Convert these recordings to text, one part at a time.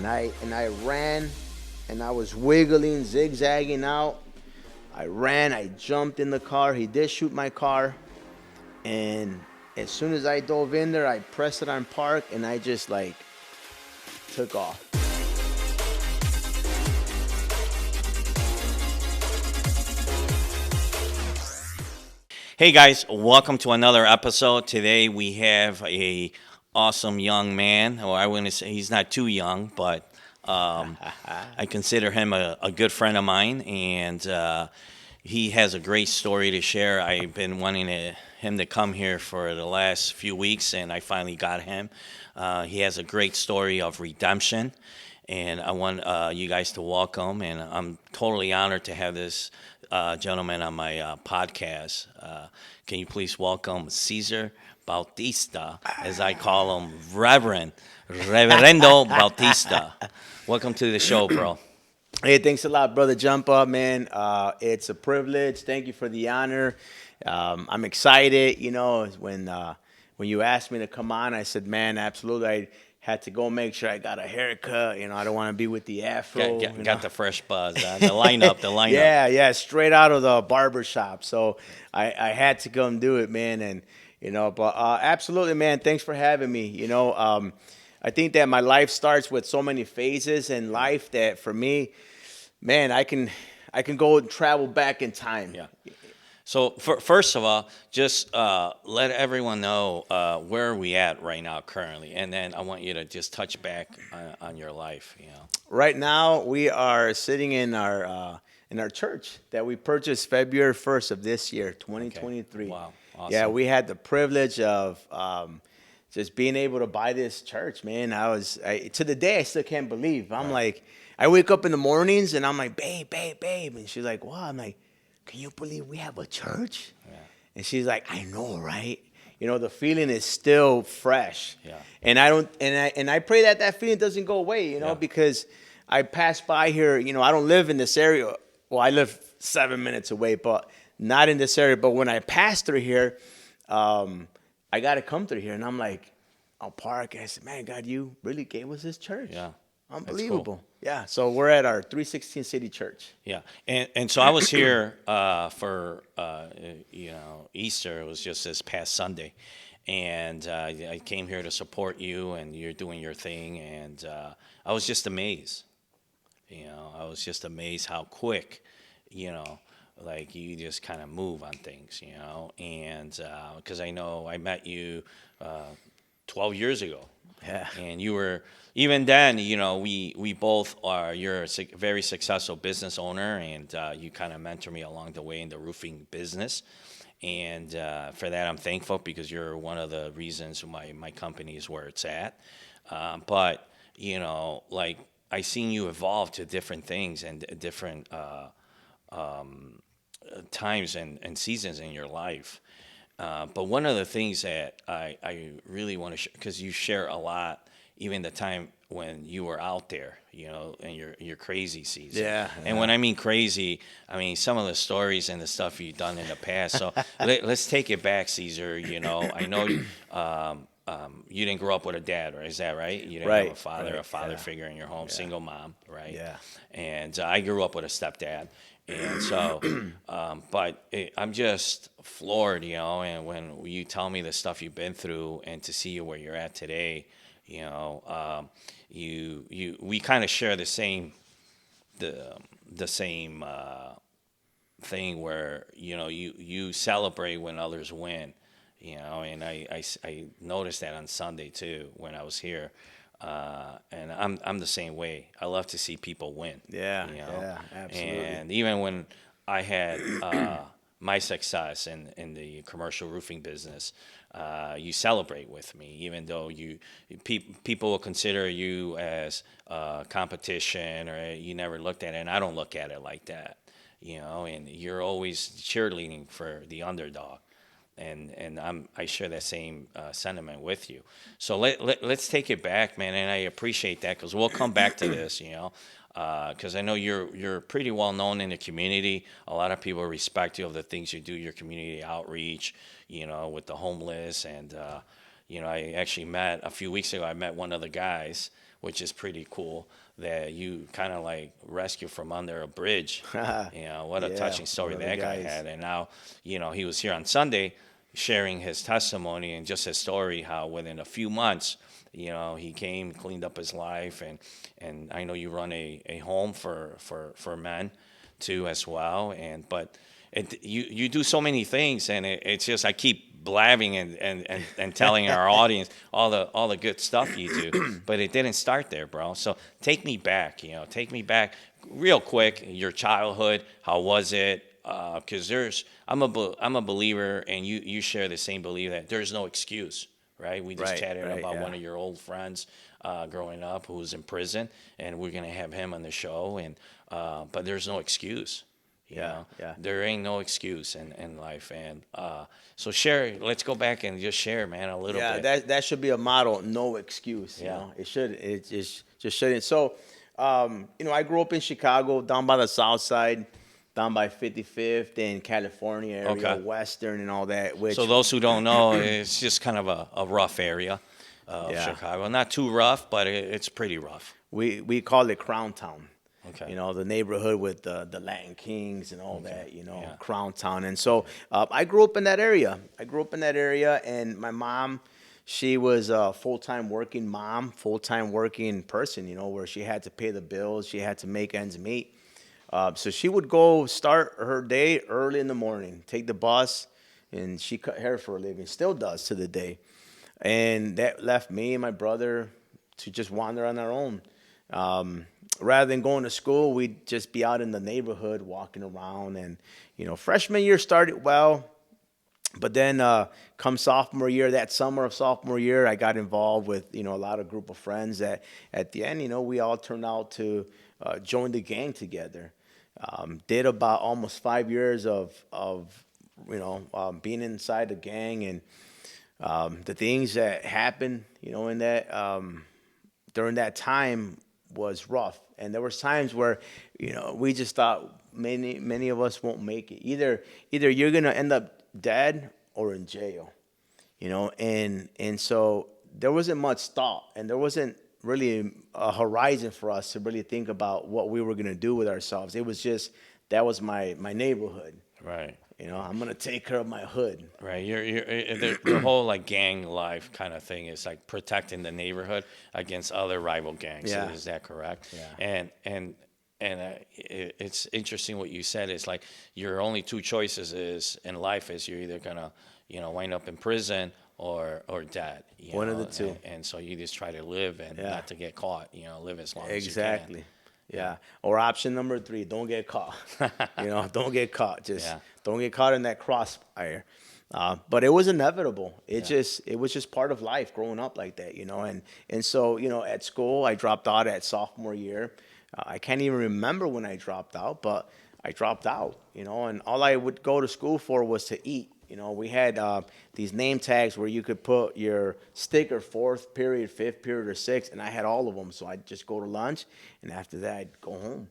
and I ran, and I was wiggling, zigzagging out. I ran, I jumped in the car. He did shoot my car, and as soon as I dove in there, I pressed it on park, and I just like took off. Hey guys, welcome to another episode. Today we have a awesome young man. Well, I wouldn't say he's not too young, but I consider him a good friend of mine, and he has a great story to share. I've been wanting him to come here for the last few weeks, and I finally got him. He has a great story of redemption, and I want you guys to welcome. And I'm totally honored to have this gentleman on my podcast. Can you please welcome Cesar Bautista, as I call him, Reverendo Bautista. Welcome to the show, bro. Hey, thanks a lot, brother. Jump up, man. It's a privilege. Thank you for the honor. I'm excited. When you asked me to come on, I said, man, absolutely. I had to go make sure I got a haircut. I don't want to be with the afro. Got the fresh buzz, the lineup, the lineup. Yeah, straight out of the barber shop. So I had to come do it, man. And but absolutely, man. Thanks for having me. I think that my life starts with so many phases in life that for me, man, I can go and travel back in time. Yeah. So first of all, just let everyone know where are we at right now currently, and then I want you to just touch back on your life. Right now, we are sitting in our church that we purchased February 1st of this year, 2023. Okay. Wow. Awesome. Yeah, we had the privilege of just being able to buy this church, man. To the day I still can't believe. I'm like, I wake up in the mornings and I'm like, babe, and she's like, what? I'm like, can you believe we have a church? Yeah. And she's like, I know, right? The feeling is still fresh. Yeah. And I pray that feeling doesn't go away, Yeah. because I pass by here, I don't live in this area. Well, I live 7 minutes away, but not in this area. But when I pass through here, I got to come through here. And I'm like, I'll park. And I said, man, God, you really gave us this church. Yeah. Unbelievable. Cool. Yeah. So we're at our 316 City Church. Yeah, and so I was here for Easter. It was just this past Sunday, and I came here to support you, and you're doing your thing, and I was just amazed. I was just amazed how quick, like you just kind of move on things, and because I know I met you 12 years ago. Yeah. And you were, even then, we both are, you're a very successful business owner, and you kind of mentored me along the way in the roofing business. And for that, I'm thankful, because you're one of the reasons why my company is where it's at. But, like, I seen you evolve to different things and different times and seasons in your life. But one of the things that I really want to share, because you share a lot, even the time when you were out there, in your crazy season. Yeah. And when I mean crazy, I mean some of the stories and the stuff you've done in the past. So let's take it back, Caesar. I know you didn't grow up with a dad, right? Is that right? You didn't have a father figure in your home, single mom, right? Yeah. And I grew up with a stepdad. And so, I'm just floored, and when you tell me the stuff you've been through, and to see you where you're at today, we kind of share the same thing where you celebrate when others win, and I noticed that on Sunday too when I was here. And I'm the same way. I love to see people win. Yeah. Yeah. Absolutely. And even when I had my success in the commercial roofing business, you celebrate with me, even though people will consider you as competition, or you never looked at it, and I don't look at it like that. And you're always cheerleading for the underdog. And I share that same sentiment with you. So let's take it back, man, and I appreciate that, because we'll come back to this, because I know you're pretty well known in the community. A lot of people respect you of the things you do, your community outreach, with the homeless, and I actually met a few weeks ago. I met one of the guys which is pretty cool. That you kind of like rescue from under a bridge. What a Yeah, touching one story of the that guy guys. had. And now, he was here on Sunday sharing his testimony and just his story, how within a few months, he came, cleaned up his life. And I know you run a home for men too as well. But you do so many things, and it's just I keep blabbing and telling our audience all the good stuff you do, but it didn't start there, bro. So take me back real quick. Your childhood, how was it? Because I'm a believer, and you share the same belief that there's no excuse, right? We just Right, chatted right, about yeah. one of your old friends growing up who was in prison, and we're gonna have him on the show, and but there's no excuse. Yeah, yeah. There ain't no excuse in life. And so share, let's go back and just share, man, a little Yeah, bit. that should be a motto. No excuse. Yeah. It just shouldn't. So, I grew up in Chicago, down by the South Side, down by 55th in California area, Okay. Western and all that. So Which, those who don't know, it's just kind of a rough area of yeah, Chicago. Not too rough, but it's pretty rough. we call it Crown Town. Okay. The neighborhood with the Latin Kings and all Okay. that. Yeah. Crown Town. And so I grew up in that area. And my mom, she was a full-time working mom, full-time working person. Where she had to pay the bills, she had to make ends meet. So she would go start her day early in the morning, take the bus, and she cut hair for a living. Still does to the day. And that left me and my brother to just wander on our own. Um, Rather than going to school, we'd just be out in the neighborhood walking around. And freshman year started well, but then come sophomore year, that summer of sophomore year, I got involved with a lot of group of friends that at the end, we all turned out to join the gang together. Did about almost 5 years of being inside the gang, and the things that happened, in that during that time was rough. And there was times where, we just thought many of us won't make it. Either you're gonna end up dead or in jail, and so there wasn't much thought, and there wasn't really a horizon for us to really think about what we were gonna do with ourselves. It was just that was my neighborhood. Right. I'm gonna take care of my hood. Right. The whole like gang life kind of thing is like protecting the neighborhood against other rival gangs. Yeah. Is that correct? Yeah. It's interesting what you said. Is like your only two choices is in life is you're either gonna wind up in prison or dead. One of the two. And so you just try to live and Yeah. not to get caught. Live as long as you Exactly. Yeah. Or option number three, don't get caught. Don't get caught. Just Yeah. don't get caught in that crossfire. But it was inevitable. Yeah. It was just part of life growing up like that. And so at school I dropped out at sophomore year. I can't even remember when I dropped out, but I dropped out. And all I would go to school for was to eat. We had these name tags where you could put your sticker, fourth period, fifth period, or sixth, and I had all of them. So I'd just go to lunch, and after that, I'd go home.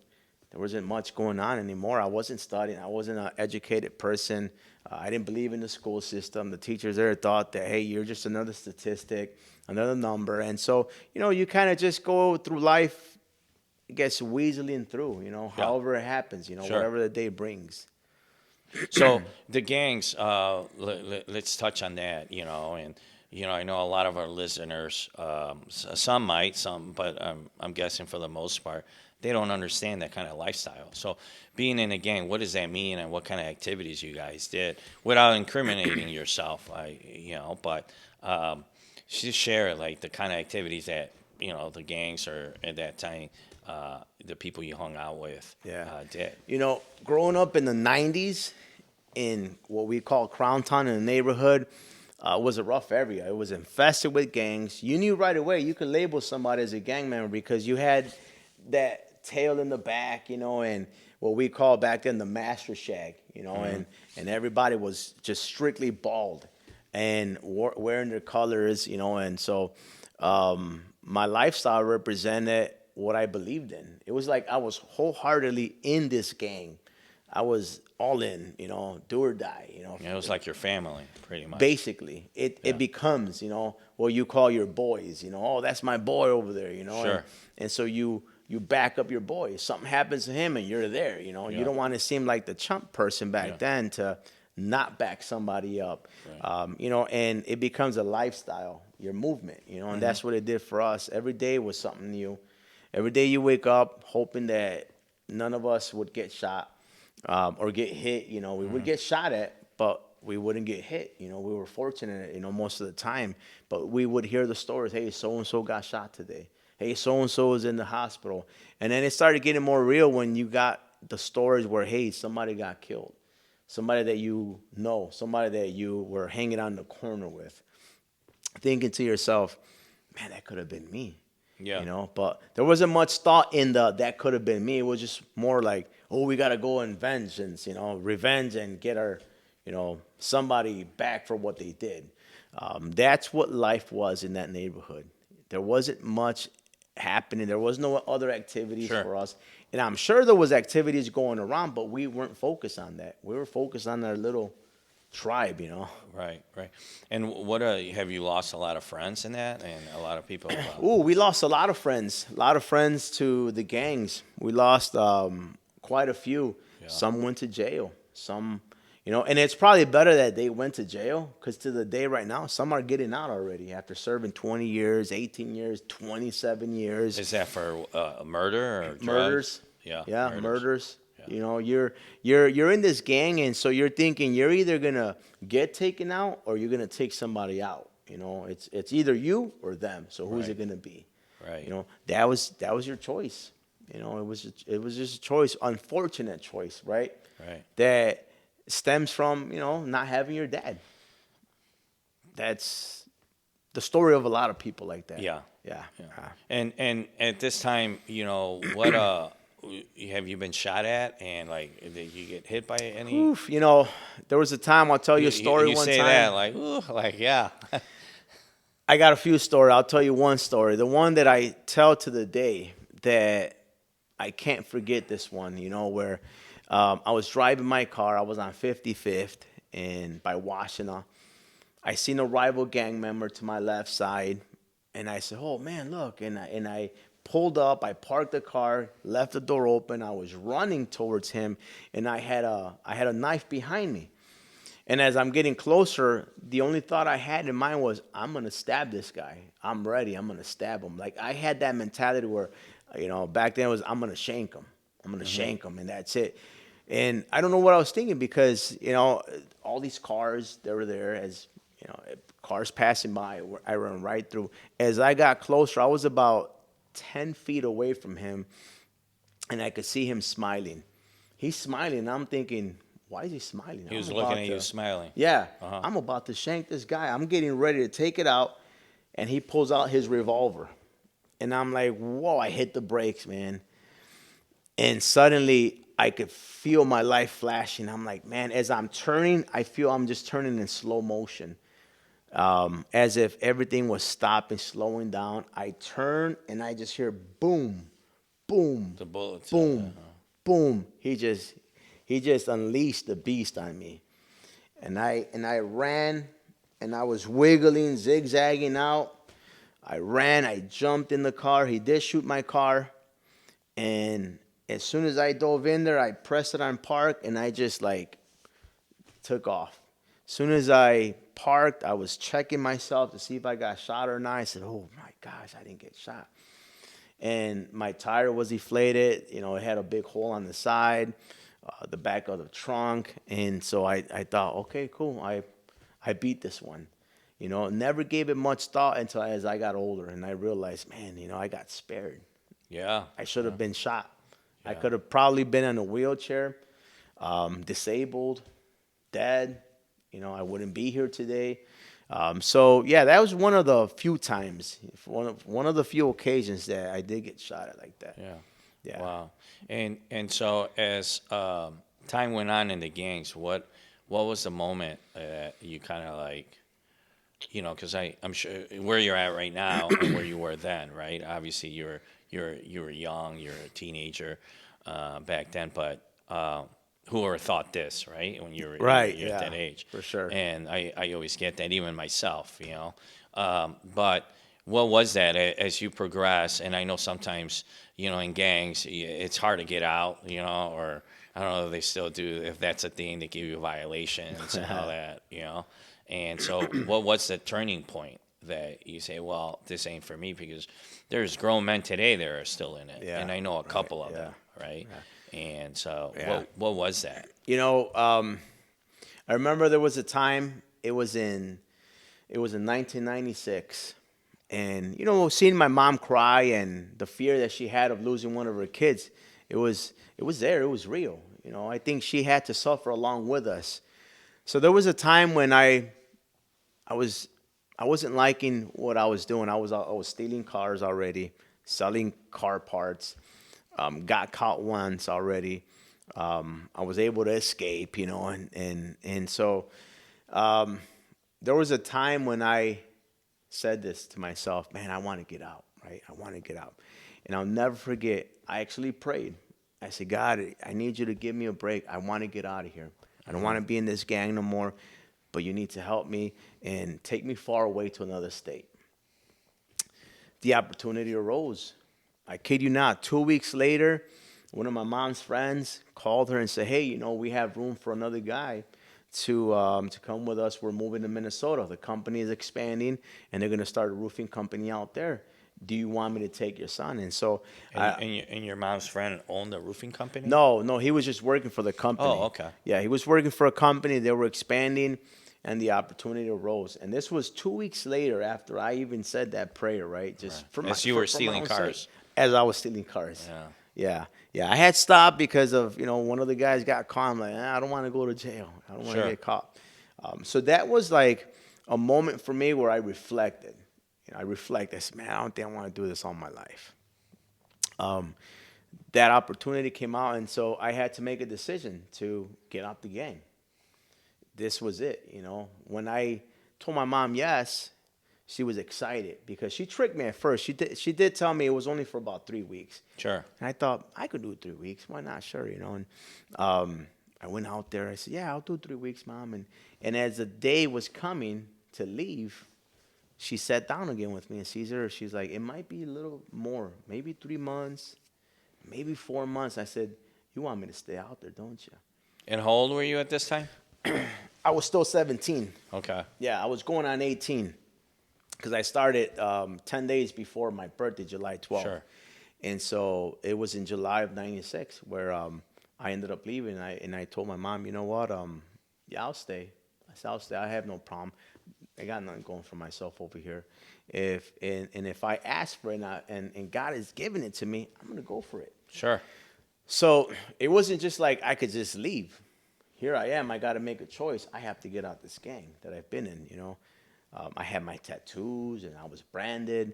There wasn't much going on anymore. I wasn't studying. I wasn't an educated person. I didn't believe in the school system. The teachers there thought that, hey, you're just another statistic, another number. And so, you kind of just go through life, I guess, weaseling through, Yeah. however it happens, Sure. whatever the day brings. So the gangs, let's touch on that, and I know a lot of our listeners, some might, but I'm guessing for the most part, they don't understand that kind of lifestyle. So being in a gang, what does that mean, and what kind of activities you guys did without incriminating yourself, but just share like the kind of activities that the gangs or at that time. The people you hung out with did. Growing up in the 90s in what we call Crown Town in the neighborhood was a rough area. It was infested with gangs. You knew right away you could label somebody as a gang member because you had that tail in the back, and what we call back then the master shag, and everybody was just strictly bald and wearing their colors, and so my lifestyle represented what I believed in. It was like I was wholeheartedly in this gang. I was all in, do or die, It was like your family, pretty much. basically it, Yeah. it becomes, what you call your boys, oh, that's my boy over there, and Sure. so you back up your boy. Something happens to him and you're there, you Yeah. don't want to seem like the chump person Yeah. back then to not back somebody up. Right. And it becomes a lifestyle, your movement, and Mm-hmm. that's what it did for us. Every day was something new. Every day you wake up hoping that none of us would get shot, or get hit. We would Mm-hmm. get shot at, but we wouldn't get hit. We were fortunate, most of the time. But we would hear the stories. Hey, so and so got shot today. Hey, so and so is in the hospital. And then it started getting more real when you got the stories where, hey, somebody got killed, somebody that somebody that you were hanging out in the corner with, thinking to yourself, man, that could have been me. Yeah. But there wasn't much thought in the that could have been me. It was just more like, oh, we got to go and vengeance, revenge and get our, somebody back for what they did. That's what life was in that neighborhood. There wasn't much happening. There was no other activities Sure. for us. And I'm sure there was activities going around, but we weren't focused on that. We were focused on our little tribe. Right. Right. And what have you lost a lot of friends in that, and a lot of people? Ooh, we lost a lot of friends to the gangs. We lost quite a few. Yeah. Some went to jail. Some, and it's probably better that they went to jail because to the day right now, some are getting out already after serving 20 years, 18 years, 27 years. Is that for murder or Murders. drugs? Yeah. Yeah, murders. Yeah. You're in this gang, and so you're thinking you're either gonna get taken out or you're gonna take somebody out. It's either you or them. So who's Right. it gonna be? Right. That was your choice. It was just a choice, unfortunate choice, right? Right. That stems from not having your dad. That's the story of a lot of people like that. Yeah. Yeah. Yeah. And at this time, what have you been shot at, and like did you get hit by any? Oof, there was a time. I'll tell you a story You one say time. that like ooh, like yeah. I got a few stories. I'll tell you one story. The one that I tell to the day that I can't forget this one, where I was driving my car. I was on 55th and by Washington. I seen a rival gang member to my left side, and I said, "Oh man, look!" And I pulled up. I parked the car, left the door open. I was running towards him, and I had a knife behind me. And as I'm getting closer, the only thought I had in mind was, I'm gonna stab this guy. I'm ready. I'm gonna stab him. Like I had that mentality where, back then it was, I'm gonna shank him. I'm gonna shank him, and that's it. And I don't know what I was thinking because all these cars they were there as cars passing by. I ran right through. As I got closer, I was about 10 feet away from him, and I could see him smiling. He's smiling, and I'm thinking, why is he smiling? He was I'm looking about at you, smiling. Yeah, Uh-huh. I'm about to shank this guy. I'm getting ready to take it out, and he pulls out his revolver. And I'm like, whoa, I hit the brakes, man. And suddenly I could feel my life flashing. I'm like, man, as I'm turning, I feel I'm just turning in slow motion, as if everything was stopping, slowing down. I turn, and I just hear boom, boom, The bullets. boom, boom. He just unleashed the beast on me. And I ran, and I was wiggling, zigzagging out. I ran, I jumped in the car. He did shoot my car. And as soon as I dove in there, I pressed it on park, and I just like took off. As soon as I parked, I was checking myself to see if I got shot or not. I said, oh my gosh, I didn't get shot. And my tire was deflated. It had a big hole on the side, the back of the trunk. And so I thought, okay, cool. I beat this one. Never gave it much thought until as I got older, and I realized, man, I got spared. Yeah. I should have been shot. I Yeah. could have probably been in a wheelchair, disabled, dead. I wouldn't be here today. So yeah, that was one of the few times, one of the few occasions that I did get shot at like that. Yeah. Yeah. Wow. And so as time went on in the gangs, what was the moment that you kind of like, because I'm sure where you're at right now and where you were then, right? Obviously, you were young, you're a teenager back then, but who are thought this, right? When Right. you're at Yeah. that age, For sure. and I always get that, even myself, you know. But what was that as you progress? And I know sometimes, you know, in gangs, it's hard to get out, you know, or I don't know if they still do, if that's a thing, they give you violations and all that, you know. And so, what was the turning point that you say, well, this ain't for me? Because there's grown men today that are still in it, Yeah. and I know a Right. couple of Yeah. them, right? And so, Yeah. what was that? You know, I remember there was a time. It was in 1996, and seeing my mom cry and the fear that she had of losing one of her kids, it was there. It was real. I think she had to suffer along with us. So there was a time when I was I wasn't liking what I was doing. I was stealing cars already, selling car parts. Got caught once already. I was able to escape, and so there was a time when I said this to myself, man, I want to get out, right? I want to get out. And I'll never forget, I actually prayed. I said, God, I need you to give me a break. I want to get out of here. I don't want to be in this gang no more, but you need to help me and take me far away to another state. The opportunity arose. I kid you not, 2 weeks later, one of my mom's friends called her and said, hey, we have room for another guy to come with us. We're moving to Minnesota. The company is expanding, and they're going to start a roofing company out there. Do you want me to take your son? And so, And your mom's friend owned a roofing company? no, no, he was just working for the Oh, company. okay. Yeah, he was working for a company. They were expanding, and the opportunity arose. And this was 2 weeks later after I even said that prayer, right? Just Right. for my As you were for my stealing own sake. cars. As I was stealing cars. Yeah. Yeah, yeah. I had stopped because of one of the guys got caught. I'm like, I don't want to go to jail. I don't want to Sure. get caught. So that was like a moment for me where I reflected. I reflected. I said, man, I don't think I want to do this all my life. That opportunity came out, and so I had to make a decision to get out the game. This was it. When I told my mom yes, she was excited because she tricked me at first. She did tell me it was only for about 3 weeks. Sure. And I thought I could do 3 weeks. Why not? Sure. And I went out there. I said, yeah, I'll do 3 weeks, mom. And as the day was coming to leave, she sat down again with me and Cesar. She's like, it might be a little more, maybe 3 months, maybe 4 months. I said, you want me to stay out there, don't you? And how old were you at this time? I was still 17. Okay. Yeah, I was going on 18 because I started 10 days before my birthday, July 12th. Sure. And so it was in July of 96 where I ended up leaving. And I told my mom, you know what? Yeah, I'll stay. I said, I'll stay. I have no problem. I got nothing going for myself over here. If I ask for it and God has given it to me, I'm going to go for it. Sure. So it wasn't just like I could just leave. Here I am. I got to make a choice. I have to get out this gang that I've been in. I had my tattoos and I was branded.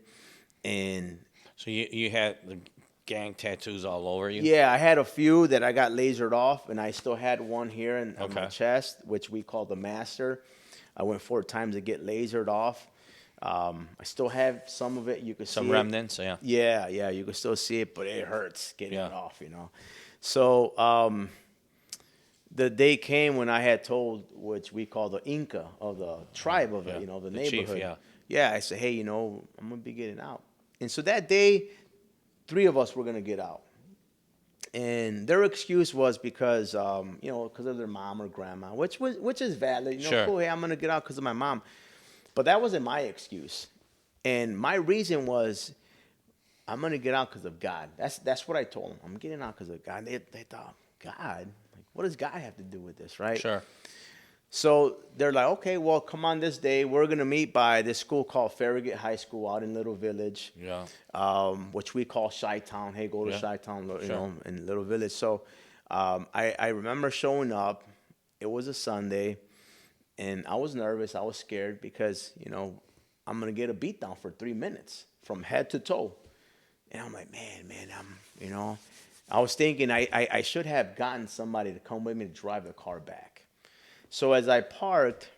And So you had the gang tattoos all over you? yeah, I had a few that I got lasered off, and I still had one here on my Okay. chest, which we call the master. I went 4 times to get lasered off. I still have some of it. You can Some see remnants, yeah. Yeah, yeah, you can still see it, but it hurts getting Yeah. it off. So the day came when I had told, which we call the Inca of the tribe of it, Yeah. the The chief, neighborhood. yeah. Yeah, I said, hey, I'm gonna be getting out. And so that day, 3 of us were gonna get out. And their excuse was because because of their mom or grandma, which is valid. Sure. Cool. Hey, I'm gonna get out because of my mom, but that wasn't my excuse. And my reason was I'm gonna get out because of God. That's what I told them. I'm getting out because of God. They thought, God, like, what does God have to do with this, right? Sure. So they're like, okay, well, come on this day. We're going to meet by this school called Farragut High School out in Little Village, Yeah. which we call Chi-Town. Hey, go to Yeah. Chi-Town, Sure. in Little Village. So I remember showing up. It was a Sunday, and I was nervous. I was scared because, I'm going to get a beat down for 3 minutes from head to toe. And I'm like, man, I was thinking I should have gotten somebody to come with me to drive the car back. So as I parked,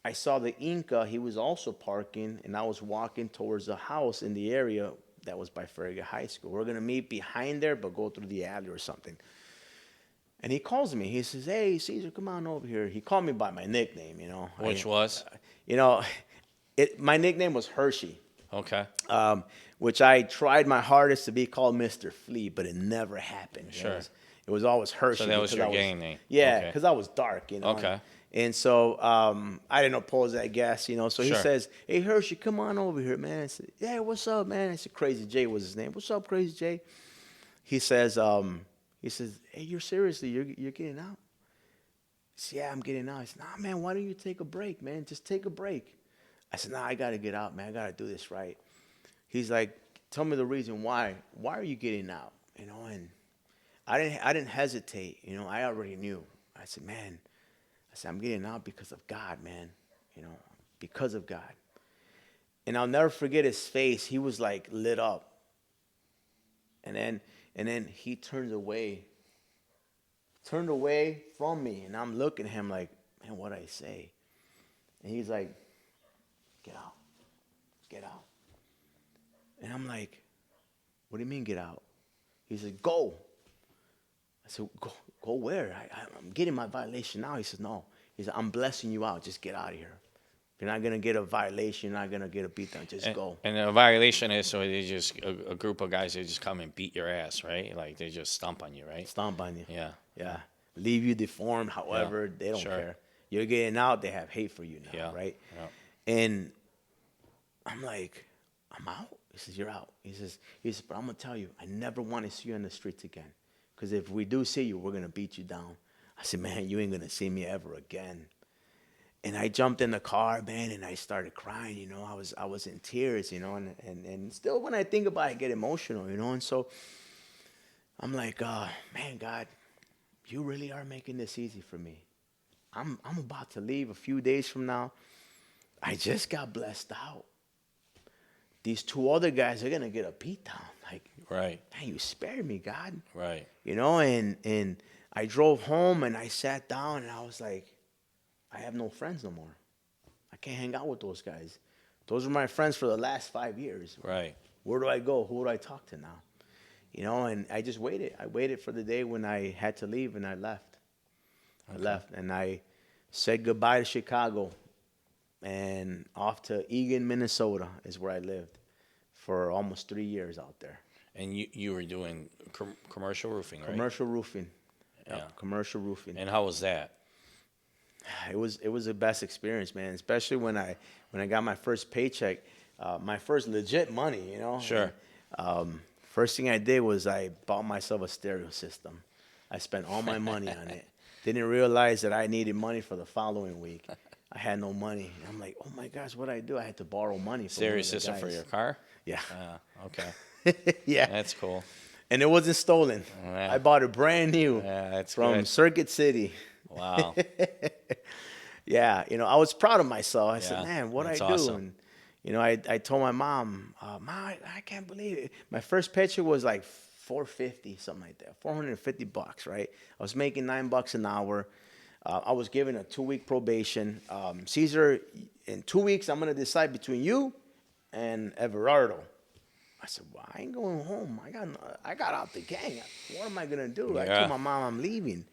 I saw the Inca. He was also parking, and I was walking towards the house in the area that was by Farragut High School. We're going to meet behind there, but go through the alley or something. And he calls me. He says, "Hey, Cesar, come on over here." He called me by my nickname. Which was? You know, my nickname was Hershey, Okay. which I tried my hardest to be called Mr. Flea, but it never happened. Sure. It was always Hershey. So that was because your I was, gang name. Yeah, Okay. because I was dark. Okay. And so I didn't oppose that gas. So he Sure. says, "Hey, Hershey, come on over here, man." I said, "Yeah, what's up, man?" I said, "Crazy Jay was his name. What's up, Crazy Jay?" He says, "Hey, you're seriously, you're getting out?" I said, "Yeah, I'm getting out." He said, "Nah, man, why don't you take a break, man? Just take a break." I said, "Nah, I gotta get out, man. I gotta do this right." He's like, "Tell me the reason why. Why are you getting out?" And I didn't hesitate. I already knew. I said, "Man," I said, "I'm getting out because of God, man. Because of God." And I'll never forget his face. He was like lit up. And then he turned away from me, and I'm looking at him like, "Man, what'd I say?" And he's like, "Get out, get out." And I'm like, "What do you mean get out?" He said, "Go." I said, "Go where? I'm getting my violation now." He says, "No." He said, "I'm blessing you out. Just get out of here. You're not gonna get a violation. You're not gonna get a beatdown. Just go." And a violation is so they just a group of guys that just come and beat your ass, right? Like they just stomp on you, right? Stomp on you. Yeah. Yeah. Leave you deformed. Yeah. However, they don't Sure. care. You're getting out. They have hate for you now, Yeah. right? Yeah. And I'm like, "I'm out." He says, "You're out." He says, "But I'm gonna tell you, I never want to see you on the streets again. Because if we do see you, we're gonna beat you down." I said, "Man, you ain't gonna see me ever again." And I jumped in the car, man, and I started crying. I was in tears. And still when I think about it, I get emotional. And so I'm like, man, God, you really are making this easy for me. I'm about to leave a few days from now. I just got blessed out. These two other guys are gonna get a beat down. Like, Right. man, you spared me, God. Right. And I drove home and I sat down and I was like, I have no friends no more. I can't hang out with those guys. Those were my friends for the last 5 years. Right. Where do I go? Who do I talk to now? And I just waited. I waited for the day when I had to leave, and I left. I left, and I said goodbye to Chicago, and off to Eagan, Minnesota is where I lived for almost 3 years out there. And you were doing commercial roofing, right? Commercial roofing. Yep, Yeah. commercial roofing. And how was that? It was the best experience, man. Especially when I got my first paycheck, my first legit money. Sure. First thing I did was I bought myself a stereo system. I spent all my money on it. Didn't realize that I needed money for the following week. I had no money. I'm like, oh my gosh, what did I do? I had to borrow money from one Stereo of the system for guys. your car? Yeah. Okay. Yeah. That's cool. And it wasn't stolen. Yeah. I bought it brand new Yeah, that's from good. Circuit City. Wow. Yeah, I was proud of myself. I said, Yeah, "Man, what I that's do?" awesome. And I told my mom, "Mom, I can't believe it. My first paycheck was like 450, something like that, $450, right? I was making $9 an hour. I was given a 2-week probation. Caesar, in 2 weeks, I'm gonna decide between you and Everardo." I said, "Well, I ain't going home. I got out the gang. What am I gonna do?" I told Yeah. my mom I'm leaving.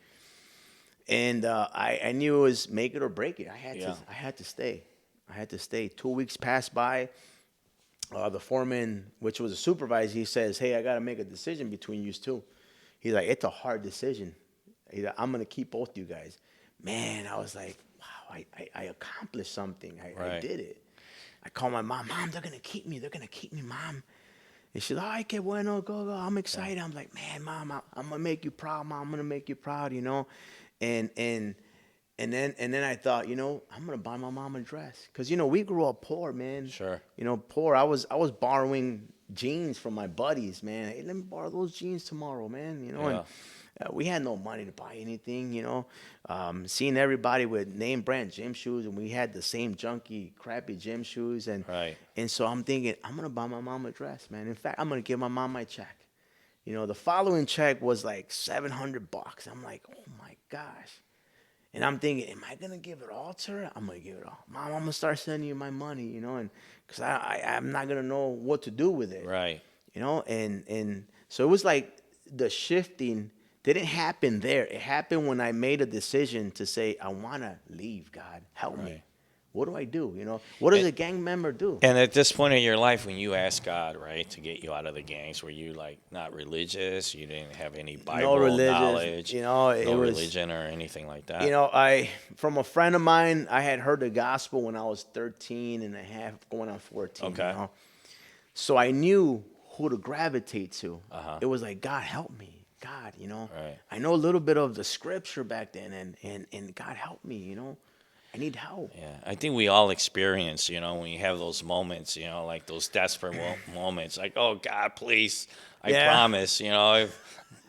And I knew it was make it or break it. Yeah. I had to stay. I had to stay. 2 weeks passed by. The foreman, which was a supervisor, he says, "Hey, I got to make a decision between you two." He's like, "It's a hard decision. I'm going to keep both you guys." Man, I was like, wow, I accomplished something. I Right. did it. I called my mom. "Mom, they're going to keep me. They're going to keep me, Mom." And she's like, "Ay, qué bueno, go. I'm excited." I'm like, "Man, Mom, I'm going to make you proud, Mom. I'm going to make you proud. And then I thought, I'm gonna buy my mom a dress, cause we grew up poor, man. Sure. Poor. I was borrowing jeans from my buddies, man. "Hey, let me borrow those jeans tomorrow, man." And Yeah. we had no money to buy anything. Seeing everybody with name brand gym shoes, and we had the same junky, crappy gym shoes, and Right. and so I'm thinking I'm gonna buy my mom a dress, man. In fact, I'm gonna give my mom my check. The following check was like $700. I'm like, oh my gosh. And I'm thinking, am I gonna give it all to her? I'm gonna give it all. "Mom, I'm gonna start sending you my money, and because I'm not gonna know what to do with it, Right. And so it was like the shifting didn't happen there. It happened when I made a decision to say, I want to leave, God. Help Right. me. What do I do? What does And, a gang member do? and at this point in your life, when you asked God, right, to get you out of the gangs, were you like not religious? You didn't have any No Bible religious, knowledge, it no was, religion or anything like that? from a friend of mine, I had heard the gospel when I was 13 and a half, going on 14, Okay. So I knew who to gravitate to. Uh huh. It was like, God, help me. God, Right. I know a little bit of the scripture back then, and God, help me, I need help. Yeah, I think we all experience, when you have those moments, like those desperate moments, like, oh God, please, I Yeah. promise,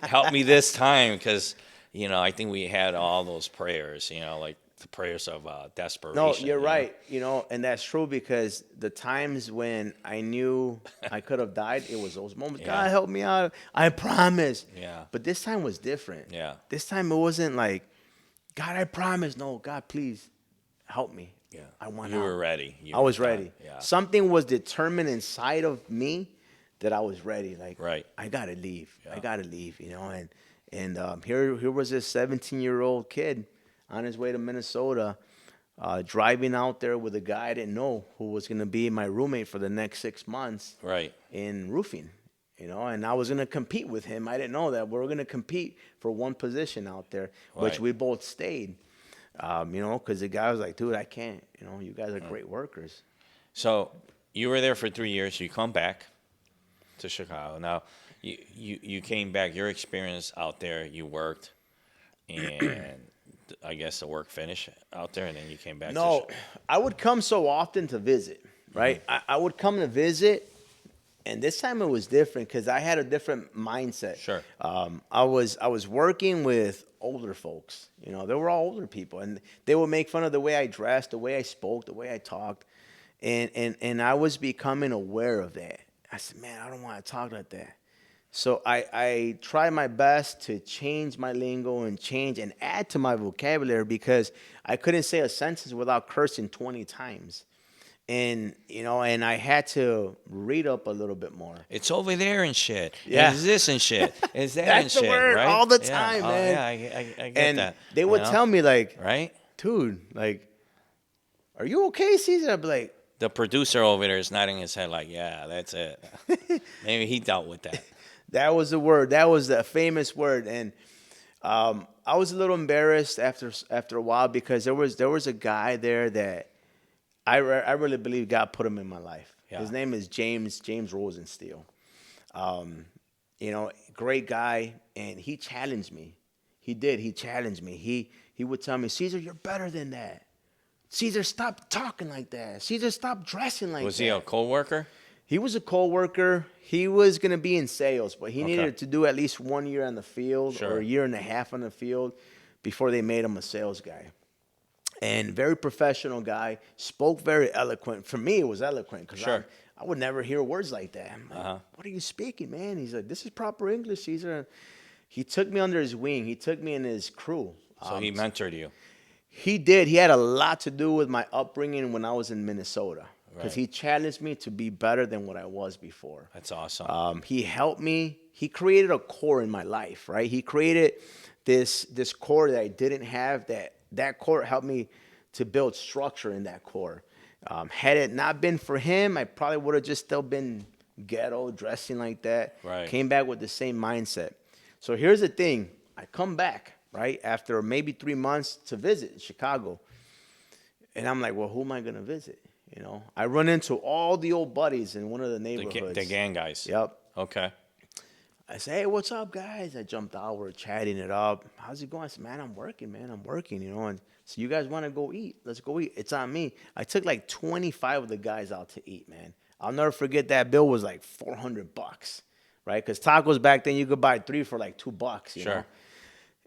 help me this time, because, I think we had all those prayers, like the prayers of No, desperation, you're right, and that's true because the times when I knew I could have died, it was those moments. Yeah, God, help me out. I promise. yeah, But this time was different. yeah, This time it wasn't like, God, I promise. No, God, please help me. yeah. I want You were out. ready. You I were was done. ready. Yeah, Something was determined inside of me that I was ready. Like, right. I gotta leave. I Yeah, gotta leave. And here was this 17-year-old kid on his way to Minnesota, driving out there with a guy I didn't know who was gonna be my roommate for the next 6 months right, in roofing. And I was gonna compete with him. I didn't know that we were gonna compete for one position out there, which right. we both stayed. Because the guy was like, dude, I can't. You guys are Mm. great workers. So you were there for 3 years. You come back to Chicago. Now, you came back. Your experience out there, you worked, and I guess the work finished out there, and then you came back to. No, I would come so often to visit, Hmm. right? I would come to visit, and this time it was different because I had a different mindset. Sure. I was working with older folks. They were all older people, and they would make fun of the way I dressed, the way I spoke, the way I talked, and I was becoming aware of that. I said, man, I don't want to talk like that. So I try my best to change my lingo and change and add to my vocabulary because I couldn't say a sentence without cursing 20 times. And I had to read up a little bit more. It's over there and shit. And Yeah. it's this and shit. It's that and That's the shit, word right? all the Yeah. time, Oh, man. yeah. I get And that. they would tell me like, Right? dude, like, are you okay, Caesar? I'd be like, The producer over there is nodding his head like, yeah, that's it. Maybe he dealt with that. that was the word. That was the famous word. And I was a little embarrassed after a while because there was a guy there that I really believe God put him in my life. Yeah. His name is James Rosensteel. Great guy, and he challenged me. He did. He challenged me. He would tell me, Caesar, you're better than that. Caesar, stop talking like that. Caesar, stop dressing like Was that. he a co-worker? He was a co-worker. He was going to be in sales, but he Okay. needed to do at least 1 year on the field Sure. or a year and a half on the field before they made him a sales guy. And very professional guy, spoke very eloquent. For me, it was eloquent because Sure. I would never hear words like that. I'm like, Uh-huh. what are you speaking, man? He's like, this is proper English, Caesar. He took me under his wing. He took me in his crew. So he mentored you. He did. He had a lot to do with my upbringing when I was in Minnesota because Right. he challenged me to be better than what I was before. That's awesome. He helped me. He created a core in my life, right? He created this core that I didn't have. That core helped me to build structure in that core. Had it not been for him, I probably would have just still been ghetto, dressing like that. Right. Came back with the same mindset. So here's the thing. I come back, right, after maybe 3 months to visit Chicago. And I'm like, well, who am I going to visit? I run into all the old buddies in one of the neighborhoods. The gang guys. Yep. Okay. I say, hey, what's up, guys? I jumped out. We're chatting it up. How's it going? I said, man, I'm working, And so you guys want to go eat? Let's go eat. It's on me. I took like 25 of the guys out to eat, man. I'll never forget that bill was like $400, right? Because tacos back then, you could buy 3 for like $2, you Sure. know?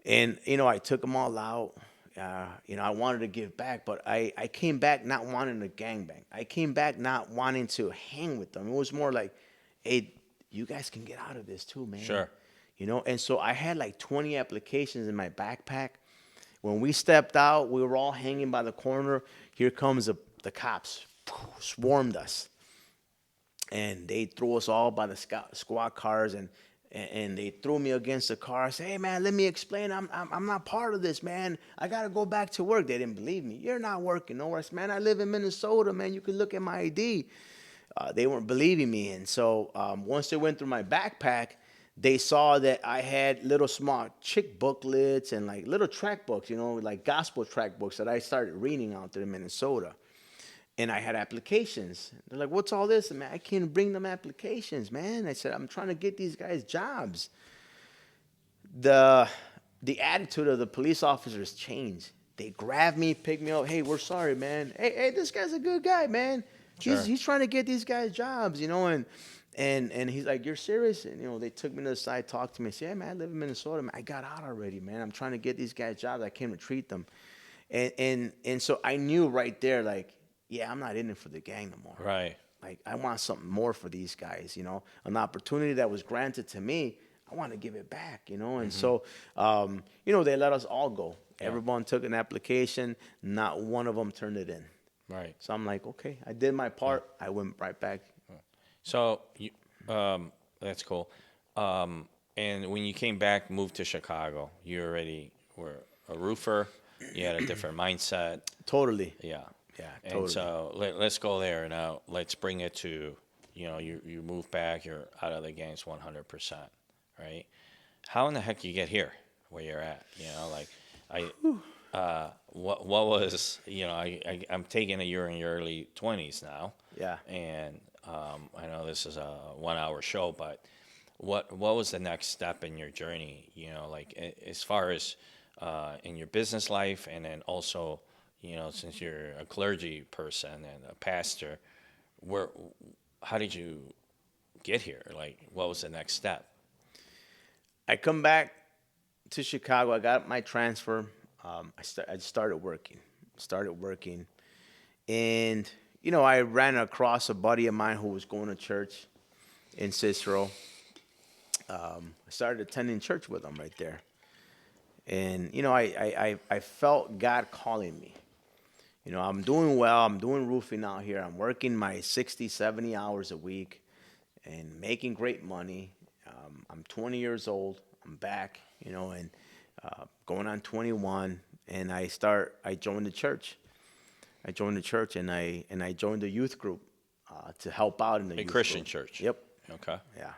And, I took them all out. I wanted to give back, but I came back not wanting to gangbang. I came back not wanting to hang with them. It was more like, hey, you guys can get out of this too, man. Sure. And so I had like 20 applications in my backpack. When we stepped out, we were all hanging by the corner. Here comes the cops, swarmed us. And they threw us all by the squad cars, and and they threw me against the car. I said, "Hey man, let me explain. I'm not part of this, man. I gotta go back to work." They didn't believe me. "You're not working nowhere." I said, "Man, I live in Minnesota, man. You can look at my ID." They weren't believing me, and so once they went through my backpack, they saw that I had little small chick booklets and like little track books, like gospel track books that I started reading out there in Minnesota. And I had applications. They're like, "What's all this?" Man, I can't bring them applications, man. I said, "I'm trying to get these guys jobs." The the attitude of the police officers changed. They grabbed me, picked me up. "Hey, we're sorry, man. Hey, this guy's a good guy, man. He's Sure. he's trying to get these guys jobs, and he's like, 'You're serious?' And they took me to the side, talked to me, said, 'Hey, man, I live in Minnesota, man. I got out already, man. I'm trying to get these guys jobs. I came to treat them.'" And so I knew right there, like, yeah, I'm not in it for the gang no more. Right. Like, I want something more for these guys, an opportunity that was granted to me. I want to give it back. And Hmm. so, they let us all go. Yeah. Everyone took an application. Not one of them turned it in. Right. So I'm like, okay, I did my Yeah. part. I went right back. So that's cool. And when you came back, moved to Chicago, you already were a roofer. You had a different mindset. Totally. Yeah. Yeah, And totally. so let's go there now. Let's bring it to, you move back, you're out of the games 100%, right? How in the heck you get here where you're at? Like what was, I'm taking it you're in your early 20s now. Yeah. And I know this is a 1 hour show, but what was the next step in your journey? Like as far as in your business life, and then also, since you're a clergy person and a pastor, where how did you get here? Like, what was the next step? I come back to Chicago. I got my transfer. I started working. Started working. And, I ran across a buddy of mine who was going to church in Cicero. I started attending church with him right there. And, I felt God calling me. I'm doing well. I'm doing roofing out here. I'm working my 60, 70 hours a week and making great money. I'm 20 years old. I'm back, and going on 21. And I joined the church. I joined the church, and I joined the youth group to help out in the A youth Christian group. church. Yep. Okay. Yeah.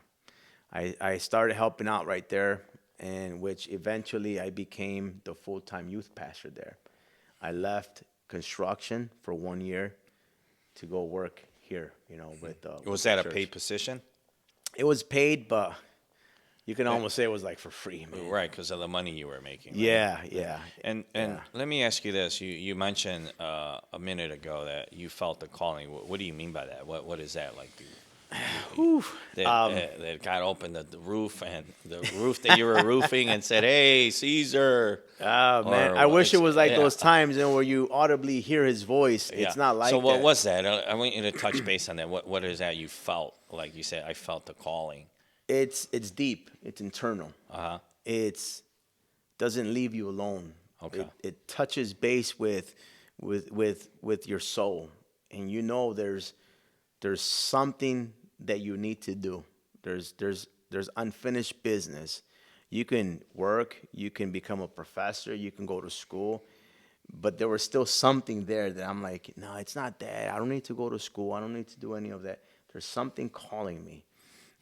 I started helping out right there, and which eventually I became the full-time youth pastor there. I left construction for 1 year to go work here, with Was the that a church. paid position? It was paid, but you can almost say it was like for free, man. Right, because of the money you were making, right? Yeah, Yeah. yeah, And yeah. let me ask you this: you mentioned a minute ago that you felt the calling. What do you mean by that? What is that like? Whew. That God opened the roof and the roof that you were roofing and said, "Hey, Caesar," Oh man, or I wish it was like yeah, those times, where you audibly hear his voice. yeah. It's not So like what that. was that? I want you to touch base on that. What is that you felt? Like you said, I felt the calling. It's deep. It's internal. Uh huh. It's doesn't leave you alone. Okay. It touches base with your soul, and there's something that you need to do. There's unfinished business. You can work, you can become a professor, you can go to school, but there was still something there that I'm like, no, it's not that. I don't need to go to school. I don't need to do any of that. There's something calling me.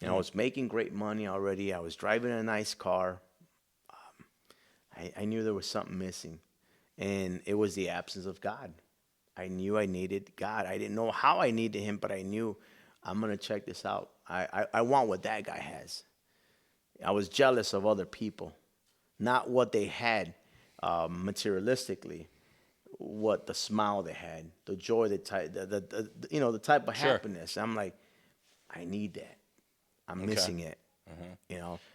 I Mm. was making great money already. I was driving a nice car. I knew there was something missing, and it was the absence of God. I knew I needed God. I didn't know how I needed Him, but I knew I'm gonna check this out. I want what that guy has. I was jealous of other people, not what they had materialistically, what the smile they had, the joy, the type of Sure. happiness. I'm like, I need that. I'm Okay. missing it.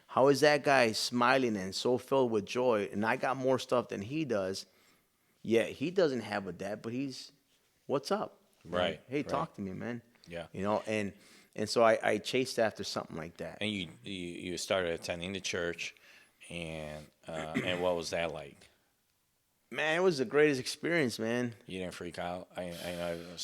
How is that guy smiling and so filled with joy, and I got more stuff than he does? Yet he doesn't have a dad, but he's what's up? Like, Right. hey, Right. talk to me, man. Yeah. And so I chased after something like that. And you started attending the church, and what was that like? Man, it was the greatest experience, man. You didn't freak out. I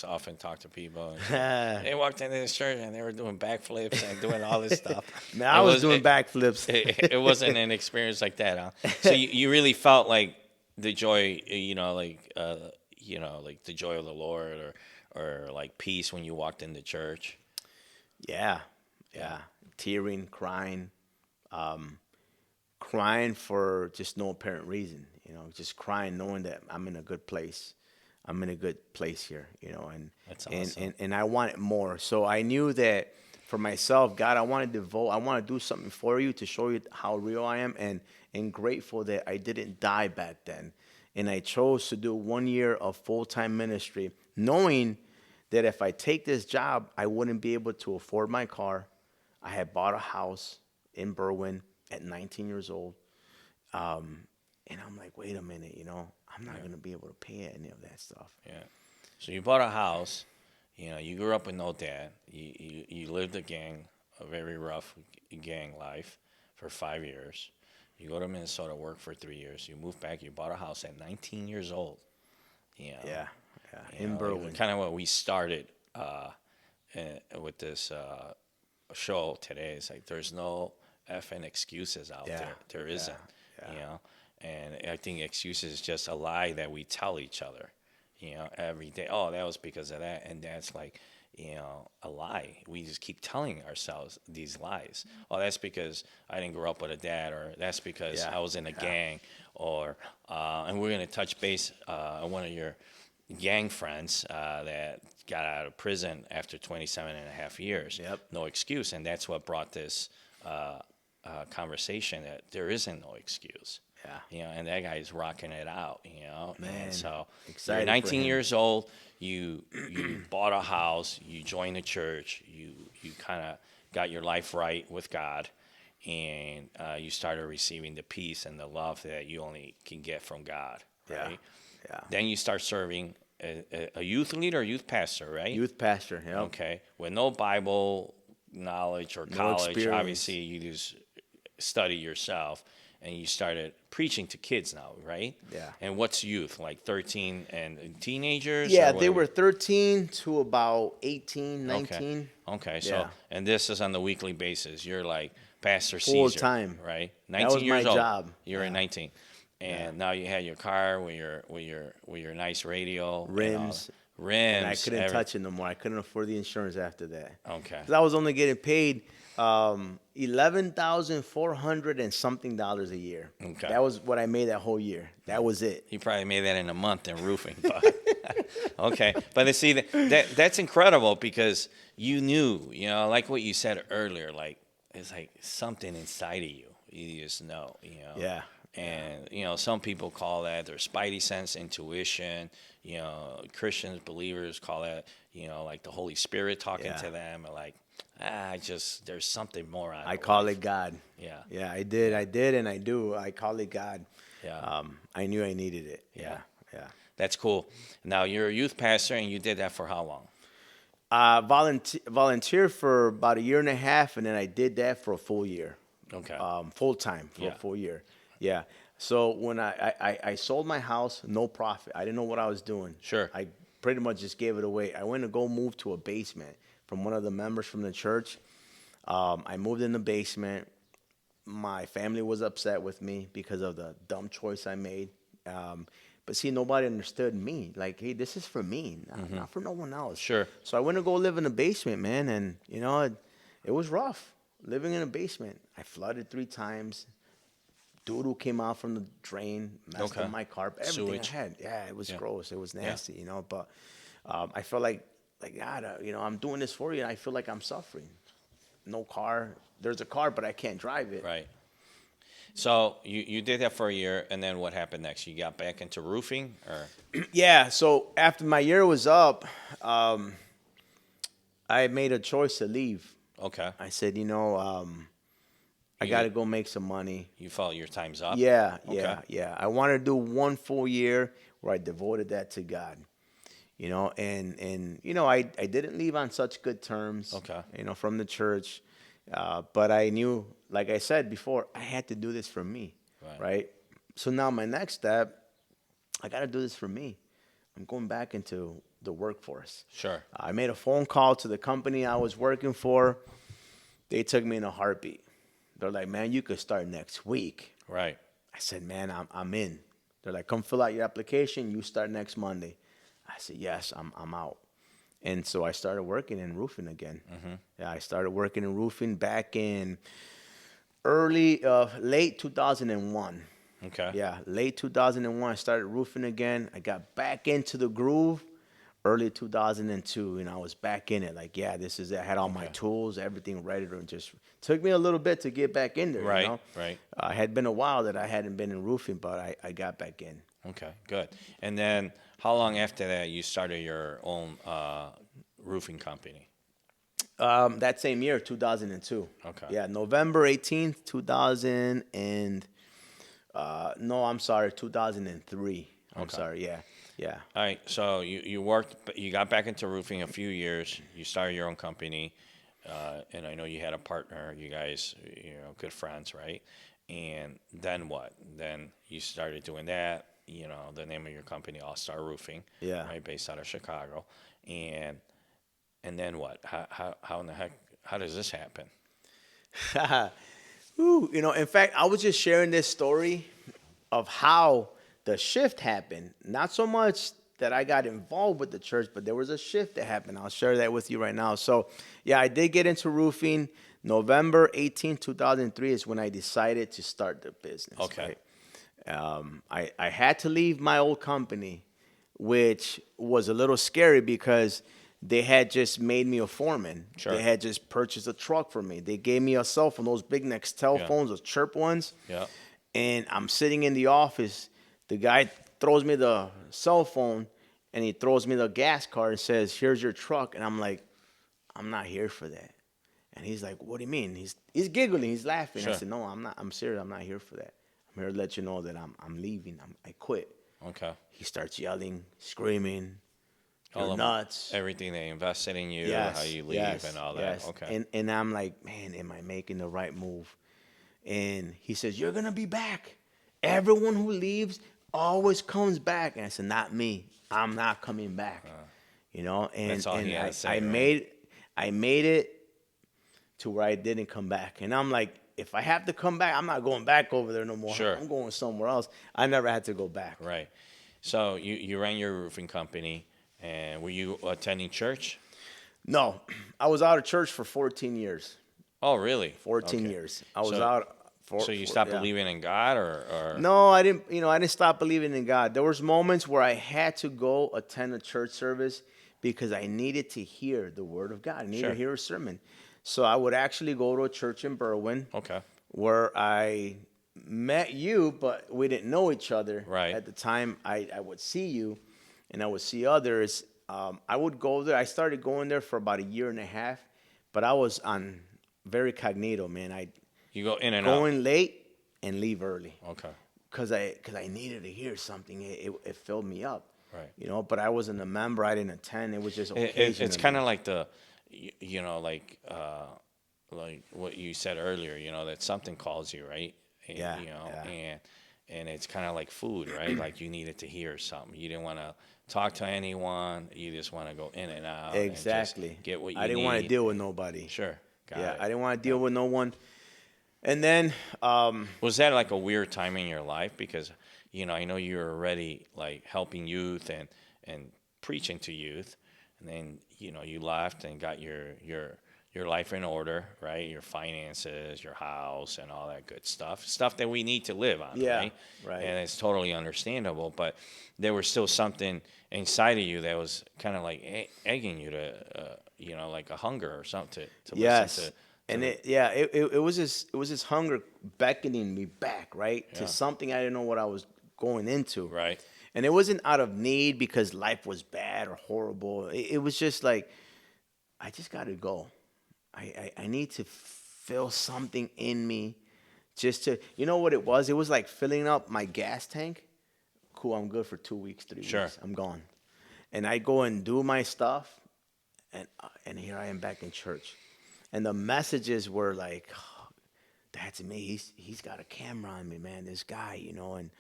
often talk to people. And say, they walked into this church and they were doing backflips and doing all this stuff. Man, I was doing backflips. It wasn't an experience like that, huh? So you really felt like the joy, like the joy of the Lord, or like peace when you walked into church. Yeah, yeah. Tearing, crying for just no apparent reason. Just crying, knowing that I'm in a good place. I'm in a good place here. And That's and awesome. and I wanted more. So I knew that for myself, God, I want to devote. I want to do something for you to show you how real I am, and grateful that I didn't die back then, and I chose to do 1 year of full time ministry, knowing that if I take this job, I wouldn't be able to afford my car. I had bought a house in Berwyn at 19 years old. And I'm like, wait a minute, I'm not going to be able to pay any of that stuff. Yeah. So you bought a house. You grew up with no dad. You lived a very rough gang life for 5 years. You go to Minnesota, work for 3 years. You move back. You bought a house at 19 years old. You know, Yeah, yeah, in Berwyn. kind of what we started with this show today. It's like there's no effing excuses out Yeah, there. There isn't. yeah. You know, and I think excuses is just a lie that we tell each other. Every day. Oh, that was because of that, and that's like, a lie. We just keep telling ourselves these lies. Oh, that's because I didn't grow up with a dad, or that's because Yeah, I was in a yeah. gang, or and we're gonna touch base on one of your gang friends that got out of prison after 27 and a half years. Yep. No excuse, and that's what brought this conversation that there isn't no excuse. Yeah. And that guy's rocking it out. Man, And so excited you're for 19 him. years old. You bought a house. You joined a church. You kind of got your life right with God, and you started receiving the peace and the love that you only can get from God. Yeah, Right. yeah. Then you start serving a youth leader, or youth pastor, right? Youth pastor, yep. Okay. With no Bible knowledge or No college, experience. obviously you just study yourself, and you started preaching to kids now, right? Yeah. And what's youth? Like 13 and teenagers? Yeah, or they what? were 13 to about 18, Okay. 19. Okay. So, Yeah. and this is on the weekly basis. You're like Pastor Full Cesar, time. right? That 19 was years my old. job. You're Yeah. at 19. And now you had your car with your nice radio, and all Rims. rims. And I couldn't touch it no more. I couldn't afford the insurance after that. Okay. 'Cause I was only getting paid 11,400 and something dollars a year. Okay. That was what I made that whole year. That was it. You probably made that in a month in roofing, but okay. But see that's incredible, because you knew, like what you said earlier, like it's like something inside of you. You just know, Yeah. And some people call that their spidey sense, intuition. Christians, believers call that, like the Holy Spirit talking Yeah. to them, or like, there's something more. I call it God. Yeah. Yeah, I did, and I do. I call it God. Yeah. I knew I needed it. Yeah. Yeah. That's cool. Now you're a youth pastor, and you did that for how long? Volunteer for about a year and a half, and then I did that for a full year. Okay. Full time for Yeah. a full year. Yeah. So when I sold my house, no profit. I didn't know what I was doing. Sure. I pretty much just gave it away. I went to go move to a basement from one of the members from the church. I moved in the basement. My family was upset with me because of the dumb choice I made. But see, nobody understood me. Like, hey, this is for me, not for no one else. Sure. So I went to go live in the basement, man, and it was rough living in a basement. I flooded 3 times. Doo-doo came out from the drain, messed up my carpet, everything Sewage. I had. Yeah, it was gross. It was Yeah. nasty, But I felt like God, I'm doing this for you, and I feel like I'm suffering. No car. There's a car, but I can't drive it. Right. So you did that for a year, and then what happened next? You got back into roofing, or? Yeah. So after my year was up, I made a choice to leave. Okay. I said, I got to go make some money. You felt your time's up? Yeah, Okay. yeah. I wanted to do 1 full year where I devoted that to God. I didn't leave on such good terms. Okay. From the church, but I knew, like I said before, I had to do this for me, Right. right? So now my next step, I got to do this for me. I'm going back into the workforce. Sure. I made a phone call to the company I was working for. They took me in a heartbeat. They're like, man, you could start next week. Right. I said, man, I'm in. They're like, come fill out your application. You start next Monday. I said, yes, I'm out. And so I started working in roofing again. Yeah, I started working in roofing back in late 2001. Okay. Yeah, late 2001, I started roofing again. I got back into the groove early 2002, and I was back in it. Like, yeah, this is it. I had all my Okay. tools, everything ready to just took me a little bit to get back in there, you Right. know. Right. Had been a while that I hadn't been in roofing, but I got back in. Okay. Good. And then how long after that you started your own roofing company? That same year, 2002. Okay. Yeah, November 18th, 2000 and no, I'm sorry, 2003. I'm Okay. sorry. Yeah. Yeah. All right. So you worked, but you got back into roofing a few years. You started your own company, and I know you had a partner. You guys, good friends, right? And then what? Then you started doing that. The name of your company, All Star Roofing, Yeah. right, based out of Chicago. And and then what? How in the heck? How does this happen? Ooh, in fact, I was just sharing this story of how the shift happened. Not so much that I got involved with the church, but there was a shift that happened. I'll share that with you right now. So, yeah, I did get into roofing. November 2003 is when I decided to start the business. Okay. Right? I had to leave my old company, which was a little scary because they had just made me a foreman. Sure. They had just purchased a truck for me. They gave me a cell phone, those big Nextel Yeah. phones, those chirp ones. Yeah. And I'm sitting in the office. The guy throws me the cell phone and he throws me the gas card and says, "Here's your truck." And I'm like, "I'm not here for that." And he's like, "What do you mean?" He's giggling, he's laughing. I Sure. said, "No, I'm not. I'm serious. I'm not here for that. I'm here to let you know that I'm leaving. I quit." Okay. He starts yelling, screaming, "You're All of nuts." everything they invested in you, how Yes, you leave, and yes, all that. yes. Okay. And I'm like, man, am I making the right move? And he says, "You're gonna be back. Everyone who leaves always comes back." And I said, "Not me. I'm not coming back." And That's all he and had I to say, I right? made it to where I didn't come back. And I'm like, if I have to come back, I'm not going back over there no more. Sure. I'm going somewhere else. I never had to go back. Right. So you ran your roofing company, and were you attending church? No, I was out of church for 14 years. Oh, really? 14 Okay. years. I was So out so you stopped yeah. believing in God, or No, I didn't. I didn't stop believing in God. There was moments where I had to go attend a church service because I needed to hear the word of God. I needed to sure? hear a sermon. So I would actually go to a church in Berwyn Okay. where I met you, but we didn't know each other Right. at the time. I would see you, and I would see others. I would go there. I started going there for about a year and a half, but I was on very cognito, man. I You go in and go out. in late and leave early Okay. because I needed to hear something. It filled me up, Right. But I wasn't a member. I didn't attend. It was just It's kind occasionally. of like like what you said earlier. That something calls you, right? And, Yeah, yeah, and it's kind of like food, right? Like you needed to hear something. You didn't want to talk to anyone. You just want to go in and out and just exactly. get what I you didn't want to need. deal with nobody. Sure, got Yeah, it. I didn't want to deal Yep. with no one. And then, Was that like a weird time in your life? Because I know you were already like helping youth and preaching to youth, and then you left and got your life in order, right? Your finances, your house, and all that good stuff that we need to live on, yeah, right? right. And it's totally understandable, but there was still something inside of you that was kind of like egging you to, like a hunger or something to listen Yes. to And the it was this hunger beckoning me back, right? To yeah, something I didn't know what I was going into. right, And it wasn't out of need because life was bad or horrible. It was just like, I just got to go. I need to feel something in me just to, you know what it was? It was like filling up my gas tank. Cool, I'm good for 2 weeks, 3 weeks. sure. I'm gone. And I go and do my stuff, and here I am back in church. And the messages were like, oh, that's me. He's got a camera on me, man. This guy, and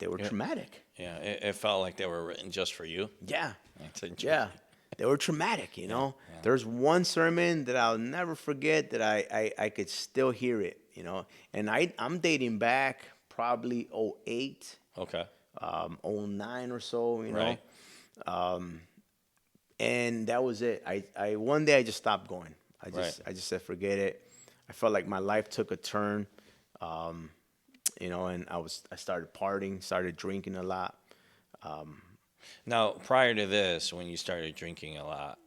they were traumatic. Yeah, it felt like they were written just for you. Yeah, That's interesting. yeah, they were traumatic. Yeah. There's one sermon that I'll never forget that I could still hear it. And I'm dating back probably '08, Okay. '09 or so. Right. And that was it. I one day I just stopped going. Right. I just said forget it. I felt like my life took a turn. Um, and I started partying, started drinking a lot. Now, prior to this, when you started drinking a lot,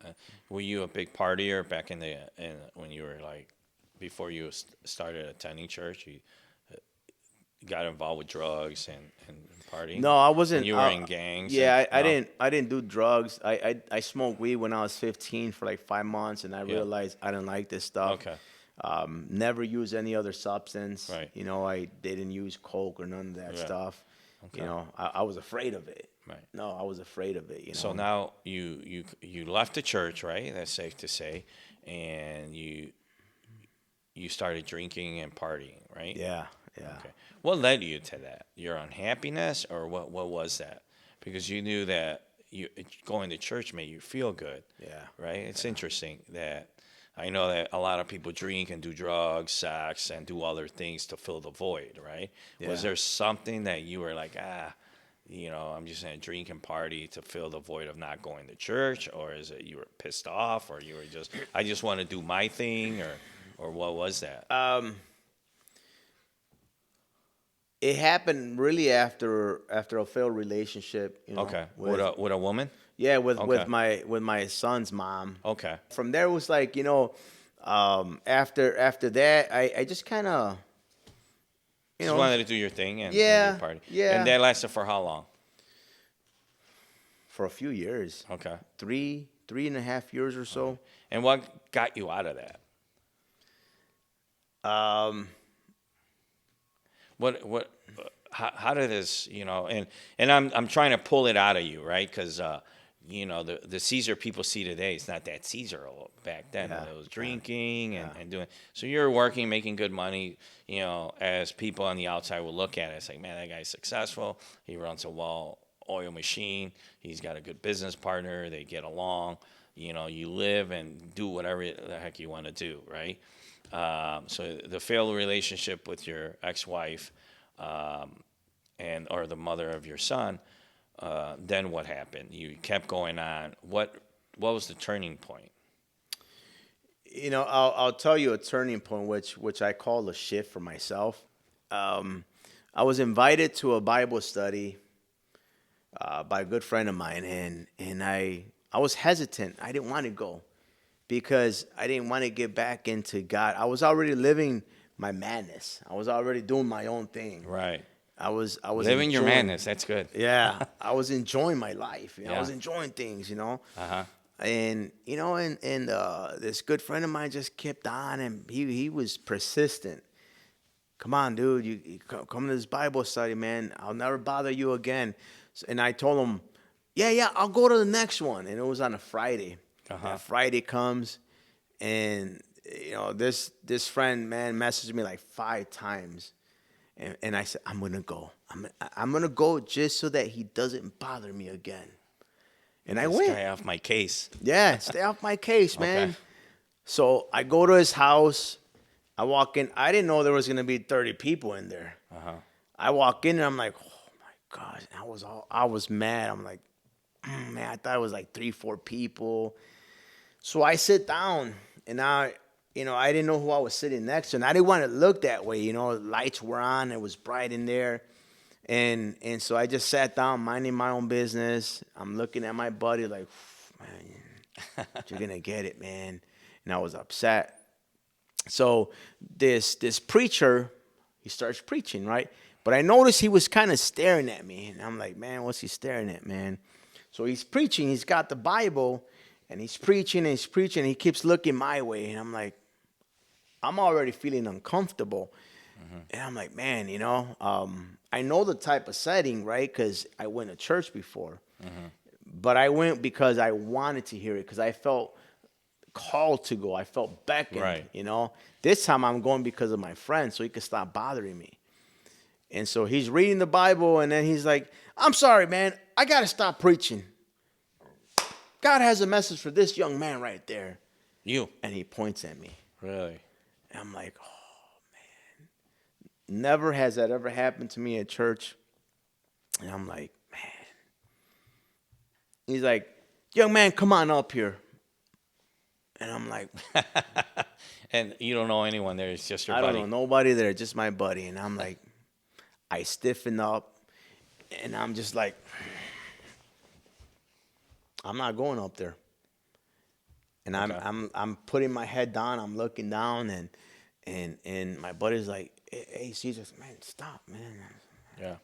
were you a big partier back when you were like before you started attending church? You got involved with drugs and partying No, I when wasn't. you were in gangs and Yeah, I no? didn't do drugs. I smoked weed when I was 15 for like 5 months, and I Yeah. realized I didn't like this stuff. Okay. Never used any other substance. Right. I didn't use coke or none of that Yeah. stuff. Okay. I was afraid of it. Right. No, I was afraid of it. So now you left the church, right? That's safe to say, and you started drinking and partying, right? Yeah, yeah. Okay. What led you to that? Your unhappiness, or what was that? Because you knew that going to church made you feel good, Yeah. right? It's interesting that I know that a lot of people drink and do drugs, sex, and do other things to fill the void, right? Was Yeah. there something that you were like, I'm just gonna drink and party to fill the void of not going to church, or is it you were pissed off, or you were I just want to do my thing, or what was that? It happened really after a failed relationship. Okay, With with a woman. yeah, with Okay. my son's mom. Okay. From there it was like after that I just kind of you Just know wanted to do your thing and do yeah, party. And yeah, that lasted for how long? for a few years, Okay. three and a half years or so. And what got you out of that? Um, What how did this, and I'm trying to pull it out of you, right? Because the Caesar people see today, it's not that Caesar back then. Yeah, It was drinking and, yeah. and doing. So you're working, making good money. As people on the outside will look at it, it's like, man, that guy's successful. He runs a oil machine. He's got a good business partner. They get along. You live and do whatever the heck you want to do, right? So the failed relationship with your ex-wife, or the mother of your son. Then what happened? You kept going on. What was the turning point? I'll tell you a turning point, which I call a shift for myself. I was invited to a Bible study by a good friend of mine, and I was hesitant. I didn't want to go because I didn't want to get back into God. I was already living my madness. I was already doing my own thing. Right. I was Living your enjoying- madness. That's good. Yeah, I was enjoying my life. I Yeah. was enjoying things. Uh-huh. And this good friend of mine just kept on, and he was persistent. Come on, dude, you come to this Bible study, man. I'll never bother you again. And I told him, yeah, I'll go to the next one. And it was on a Friday. Uh-huh. That Friday comes, and this friend, man, messaged me like 5 times, and I said, I'm gonna go. I'm gonna go just so that he doesn't bother me again. And I went. Stay off my case. Yeah, stay off my case, man. Okay. So I go to his house. I walk in. I didn't know there was gonna be 30 people in there. Uh-huh. I walk in and I'm like, oh my gosh. I was mad. I'm like, man, I thought it was like 3, 4 people. So I sit down and I didn't know who I was sitting next to, and I didn't want to look that way. Lights were on. It was bright in there. And so I just sat down, minding my own business. I'm looking at my buddy like, man, you're gonna get it, man. And I was upset. So this preacher, he starts preaching, right? But I noticed he was kind of staring at me, and I'm like, man, what's he staring at, man? So he's preaching. He's got the Bible, and he's preaching and he's preaching. And he keeps looking my way, and I'm like, I'm already feeling uncomfortable. And I'm like, man, I know the type of setting, right? Because I went to church before. But I went because I wanted to hear it, because I felt called to go. I felt beckoned, Right. This time I'm going because of my friend, so he could stop bothering me. And so he's reading the Bible, and then he's like, I'm sorry, man. I got to stop preaching. God has a message for this young man right there. You. And he points at me. Really? And I'm like, oh, man. Never has that ever happened to me at church. And I'm like, man. He's like, young man, come on up here. And I'm like, And you don't know anyone there. It's just your I buddy. don't know nobody there, just my buddy. And I'm like, I stiffen up, and I'm just like, I'm not going up there. And Okay. I'm putting my head down. I'm looking down, and my buddy's like, hey, Cesar, man, stop, man. Yeah.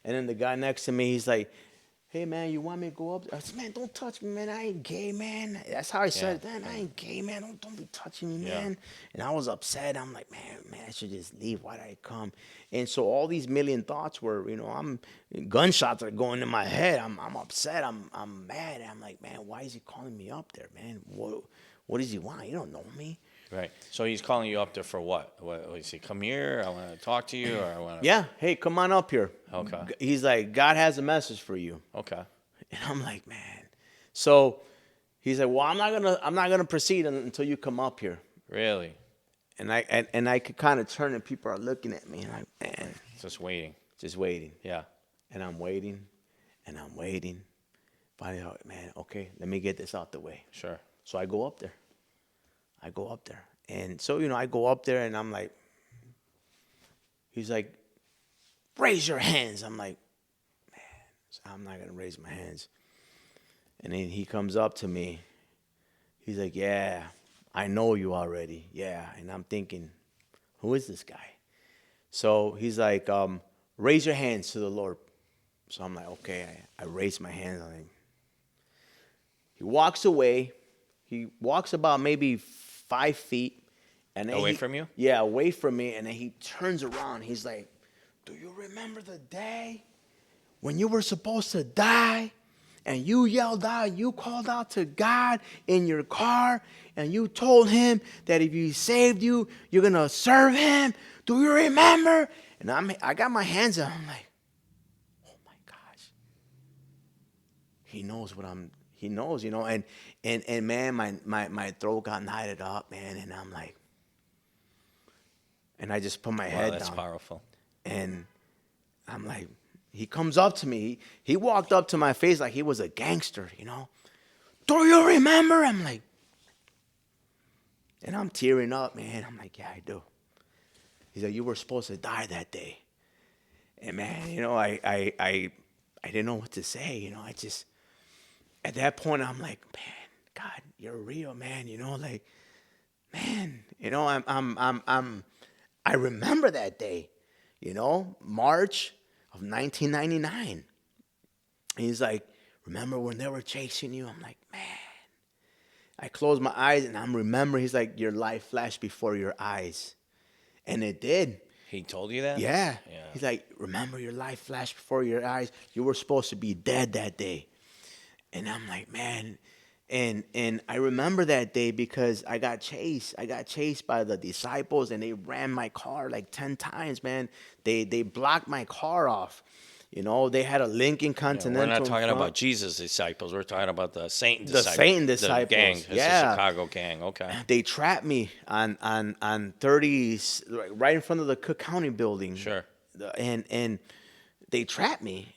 And then the guy next to me, he's like, hey, man, you want me to go up there? I said, man, don't touch me, man. I ain't gay, man. That's how I said it. Man, I ain't gay, man. Don't be touching me, Yeah. man. And I was upset. I'm like, man, I should just leave. Why did I come? And so all these million thoughts were, gunshots are going in my head. I'm upset. I'm mad. I'm like, man, why is he calling me up there, man? What does he want? You don't know me. Right. So he's calling you up there for what? What is he? Come here. I want to talk to you, or I want to. Yeah, hey, come on up here. Okay. He's like, God has a message for you. Okay. And I'm like, man. So he's like, well, I'm not gonna proceed until you come up here. Really? And I could kind of turn, and people are looking at me, and I'm like, man, Just waiting. just waiting. Yeah. And I'm waiting, and I'm waiting. Finally, man, okay, let me get this out the way. Sure. So I go up there. And so, I go up there, and I'm like, he's like, raise your hands. I'm like, man, I'm not going to raise my hands. And then he comes up to me. He's like, yeah, I know you already. Yeah. And I'm thinking, who is this guy? So he's like, raise your hands to the Lord. So I'm like, okay. I raise my hands on him. He walks away. He walks about maybe 5 feet. And then Away from you? Yeah, away from me. And then he turns around. He's like, do you remember the day when you were supposed to die? And you yelled out, you called out to God in your car, and you told him that if he saved you, you're going to serve him. Do you remember? And I got my hands up. I'm like, oh my gosh. He knows, and man, my throat got knotted up, man, and I'm like, and I just put my head That's down. powerful. And I'm like, he comes up to me. He walked up to my face like he was a gangster, Do you remember? I'm like, and I'm tearing up, man. I'm like, yeah, I do. He's like, you were supposed to die that day. And man, I didn't know what to say. I just, at that point, I'm like, man, God, you're real, man. Man, I remember that day, March of 1999. He's like, remember when they were chasing you? I'm like, man. I close my eyes and I'm remembering. He's like, your life flashed before your eyes. And it did. He told you that? Yeah. Yeah. He's like, remember your life flashed before your eyes. You were supposed to be dead that day. And I'm like, man. And I remember that day because I got chased. I got chased by the disciples, and they ran my car like 10 times, man. They blocked my car off. They had a Lincoln Continental. We're not in talking front. about Jesus' disciples. We're talking about the Satan The disciples. Satan The disciples. gang. It's Yeah. a Chicago gang. Okay. They trapped me on 30, right in front of the Cook County building. Sure. And they trapped me,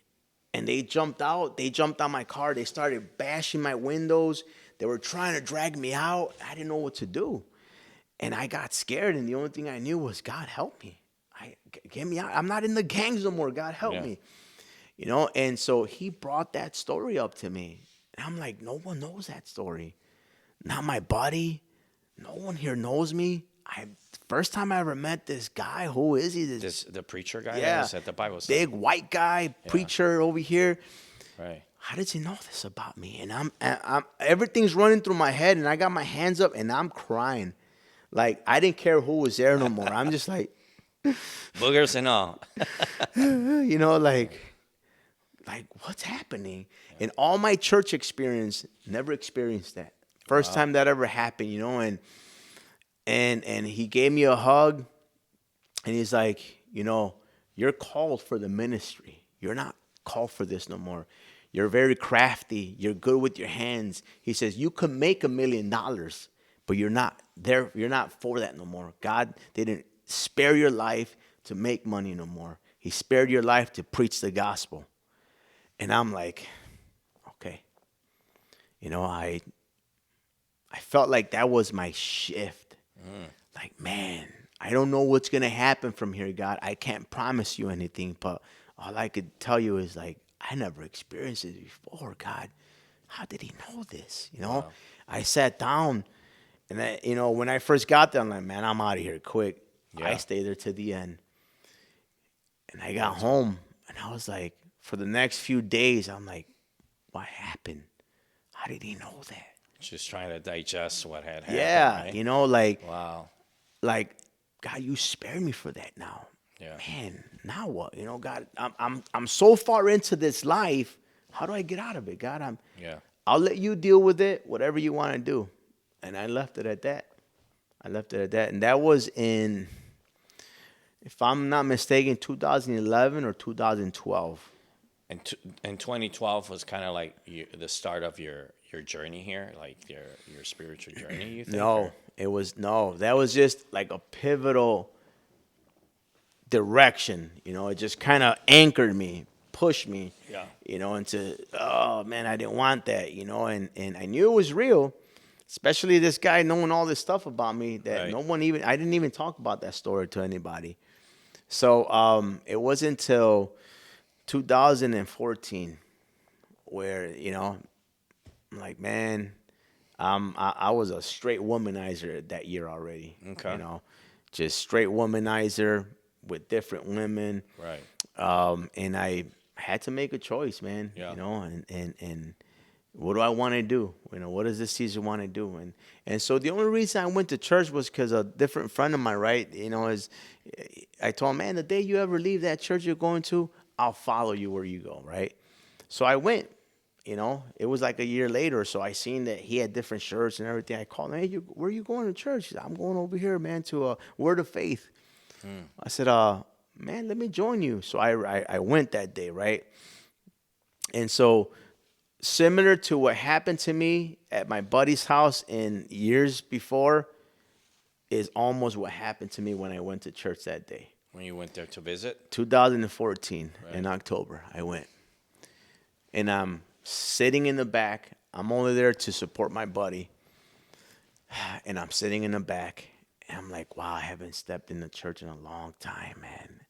and they jumped out. They jumped out my car. They started bashing my windows. They were trying to drag me out. I didn't know what to do, and I got scared. And the only thing I knew was, God help me. Get me out. I'm not in the gangs no more. God help me. And so he brought that story up to me. And I'm like, no one knows that story. Not my buddy. No one here knows me. First time I ever met this guy. Who is he? The preacher guy? Yeah. That was at the Bible study. Big white guy, preacher over here. Right. How does he know this about me? And I'm everything's running through my head, and I got my hands up, and I'm crying. Like, I didn't care who was there no more. I'm just like, Boogers and all. like what's happening? In all my church experience, never experienced that. First time that ever happened, and he gave me a hug, and he's like, You're called for the ministry. You're not called for this no more. You're very crafty. You're good with your hands. He says, you could make $1 million, but you're not there. You're not for that no more. God didn't spare your life to make money no more. He spared your life to preach the gospel. And I'm like, okay. I felt like that was my shift. Like, man, I don't know what's going to happen from here, God. I can't promise you anything, but all I could tell you is, like, I never experienced it before, God. How did he know this? Wow. I sat down, and when I first got there, I'm like, man, I'm out of here quick. I Yeah. stayed there to the end. And I got home, and I was like, for the next few days, I'm like, what happened? How did he know that? Just trying to digest what had happened, Yeah, right? like, Wow. God, you spared me for that now. Yeah. Man, now what? God, I'm so far into this life. How do I get out of it, God? Yeah. I'll let you deal with it, whatever you want to do. And I left it at that. And that was in, if I'm not mistaken, 2011 or 2012. And 2012 was kind of like the start of your journey here, like your spiritual journey, you think? No, no. That was just like a pivotal direction. It just kind of anchored me, pushed me, Yeah. into, oh man, I didn't want that, and I knew it was real, especially this guy knowing all this stuff about me that Right. I didn't even talk about that story to anybody. So it wasn't until 2014 where, I'm like, man, I was a straight womanizer that year already. Okay. Just straight womanizer with different women. Right. And I had to make a choice, man. Yeah. And what do I want to do? What does this Cesar want to do? And so the only reason I went to church was because a different friend of mine, right? Is I told him, man, the day you ever leave that church you're going to, I'll follow you where you go, right? So I went. It was like a year later, so I seen that he had different shirts and everything. I called him, hey, where are you going to church? He said, I'm going over here, man, to a Word of Faith. I said, man, let me join you. So I went that day, right? And so similar to what happened to me at my buddy's house in years before is almost what happened to me when I went to church that day. When you went there to visit? 2014 in Right. October, I went. And I'm sitting in the back. I'm only there to support my buddy. And I'm sitting in the back. And I'm like, wow, I haven't stepped in the church in a long time, man.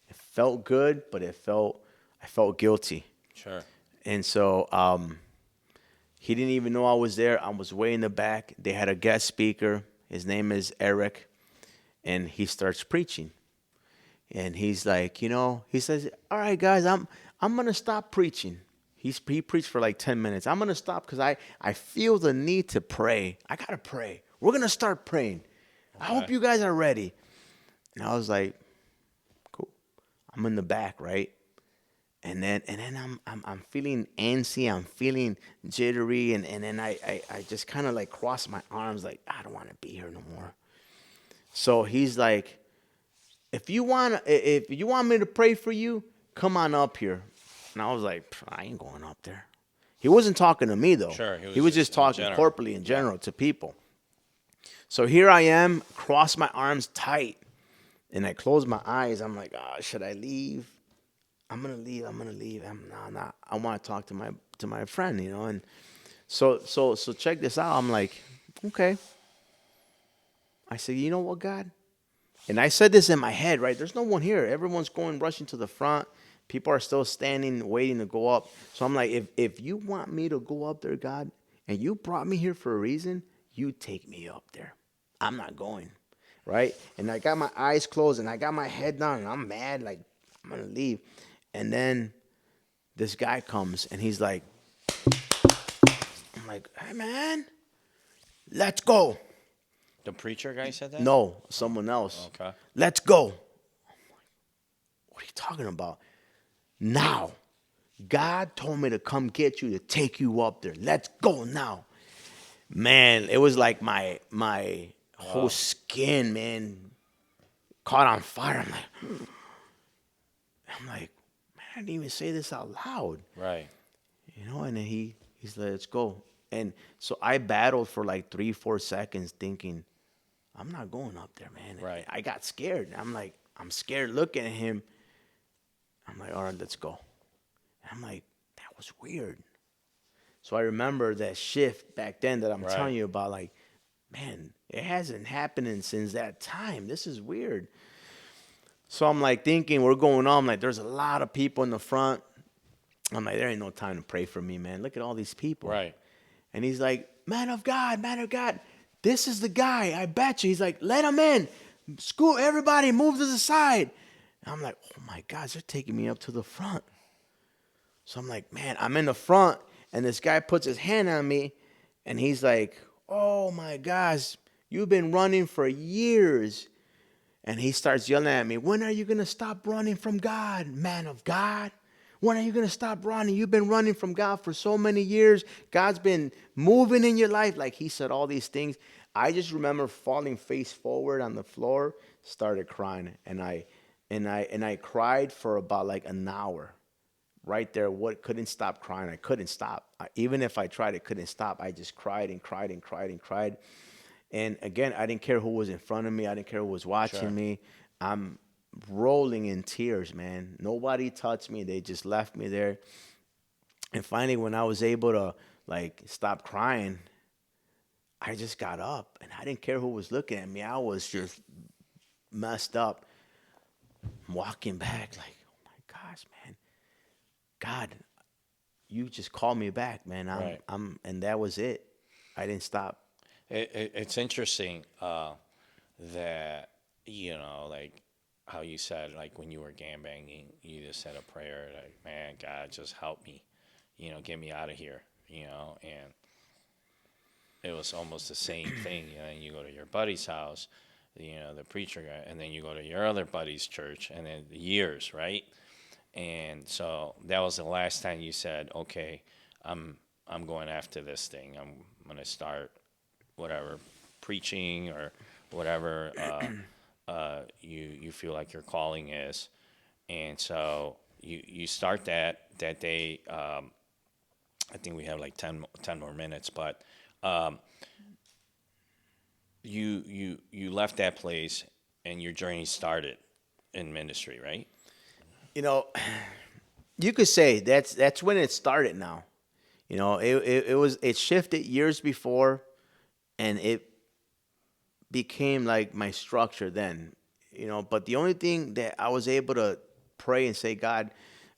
It felt good, but I felt guilty. Sure. And so he didn't even know I was there. I was way in the back. They had a guest speaker. His name is Eric. And he starts preaching. And he's like, he says, all right, guys, I'm going to stop preaching. He preached for like 10 minutes. I'm going to stop because I feel the need to pray. I got to pray. We're going to start praying. I hope you guys are ready. And I was like, cool. I'm in the back, right? And then I'm feeling antsy. I'm feeling jittery. And then I just kind of like cross my arms like, I don't want to be here no more. So he's like, if you want me to pray for you, come on up here. And I was like, I ain't going up there. He wasn't talking to me, though. Sure, He was just in talking general. corporately in general to people. So here I am, cross my arms tight, and I close my eyes. I'm like, should I leave? I'm gonna leave. No. I want to talk to my friend, And so check this out. I'm like, okay. I said, you know what, God? And I said this in my head, right? There's no one here. Everyone's rushing to the front. People are still standing, waiting to go up. So I'm like, if you want me to go up there, God, and you brought me here for a reason, you take me up there. I'm not going, right? And I got my eyes closed, and I got my head down, and I'm mad, like, I'm going to leave. And then this guy comes, and he's like, I'm like, hey, man, let's go. The preacher guy said that? No, someone else. Okay. Let's go. I'm like, what are you talking about? Now, God told me to come get you, to take you up there. Let's go now. Man, it was like my whole skin, man, caught on fire. I'm like, I didn't even say this out loud. Right. And then he's like, let's go. And so I battled for like 3-4 seconds thinking, I'm not going up there, man. Right. I got scared. I'm scared looking at him. I'm like, all right, let's go. And I'm like, that was weird. So I remember that shift back then that I'm Right. telling you about, like, man, it hasn't happened since that time. This is weird. So I'm like thinking, we're going on. I'm like, there's a lot of people in the front. I'm like, there ain't no time to pray for me, man. Look at all these people. Right. And he's like, man of God, this is the guy. I bet you. He's like, let him in. School, everybody move to the side. And I'm like, oh my God, they're taking me up to the front. So I'm like, man, I'm in the front. And this guy puts his hand on me. And he's like, oh my gosh, you've been running for years. And he starts yelling at me, when are you going to stop running from God, man of God? When are you going to stop running? You've been running from God for so many years. God's been moving in your life. Like, he said all these things. I just remember falling face forward on the floor, started crying. And I cried for about like an hour. Right there, couldn't stop crying. I couldn't stop. Even if I tried, it couldn't stop. I just cried and cried and cried and cried. And again, I didn't care who was in front of me. I didn't care who was Sure. watching me. I'm rolling in tears, man. Nobody touched me. They just left me there. And finally, when I was able to like stop crying, I just got up and I didn't care who was looking at me. I was just messed up. I'm walking back like, oh my gosh, man. God, you just called me back, man. Right. And that was it. I didn't stop. It's interesting that, like how you said, like when you were gangbanging, you just said a prayer, like, man, God, just help me, get me out of here, and it was almost the same thing. And you go to your buddy's house, the preacher guy, and then you go to your other buddy's church, and then years, right? And so that was the last time you said, okay, I'm going after this thing. I'm going to start whatever preaching or whatever you feel like your calling is. And so you start that day. I think we have like 10 more minutes, but you left that place and your journey started in ministry, right? You know, you could say that's when it started now. It shifted years before, and it became like my structure then. But the only thing that I was able to pray and say, God,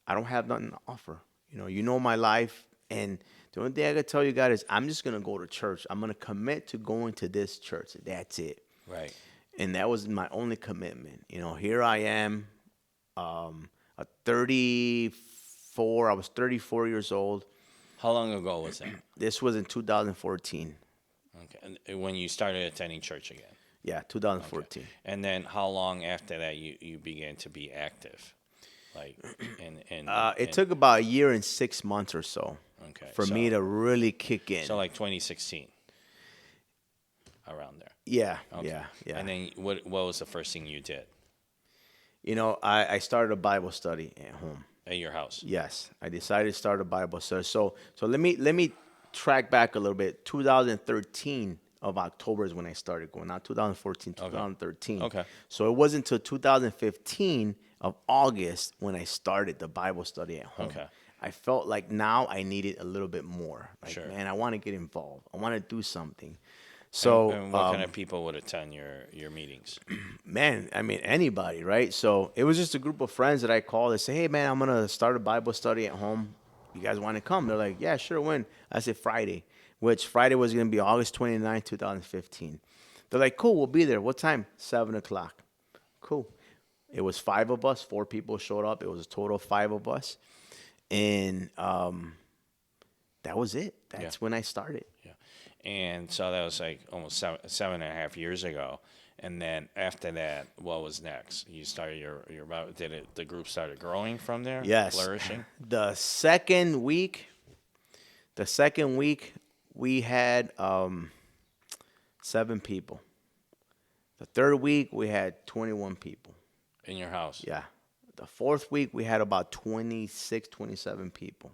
I don't have nothing to offer. You know my life, and the only thing I could tell you, God, is I'm just gonna go to church. I'm gonna commit to going to this church. That's it. Right. And that was my only commitment. Here I am, a 34. I was 34 years old. How long ago was that? This was in 2014. Okay. And when you started attending church again? Yeah, Okay. 2014. And then how long after that you began to be active? Like, It took about a year and 6 months or so okay. for me to really kick in. So like 2016, around there. Yeah, Okay. yeah. And then what was the first thing you did I started a Bible study at home. at your house? Yes, I decided to start a Bible study. So let me track back a little bit. 2013 of October is when I started going. Not 2014, 2013. Okay. So it wasn't until 2015 of August when I started the Bible study at home. Okay. I felt like now I needed a little bit more. Like, Sure. man, I want to get involved. I want to do something. So, And what kind of people would attend your meetings? man, I mean, anybody, right? So it was just a group of friends that I called and say, hey, man, I'm going to start a Bible study at home. You guys want to come? They're like, yeah, sure, when? I said Friday, which Friday was going to be August 29, 2015. They're like, cool, we'll be there. What time? 7 o'clock. Cool. It was 5 of us. 4 people showed up. It was a total of 5 of us. And that was it. That's when I started. Yeah. And so that was like almost 7.5 years ago. And then after that, what was next? You started your the group started growing from there? Yes. Flourishing? The second week we had 7 people. The third week we had 21 people. In your house? Yeah. the fourth week we had about 26, 27 people.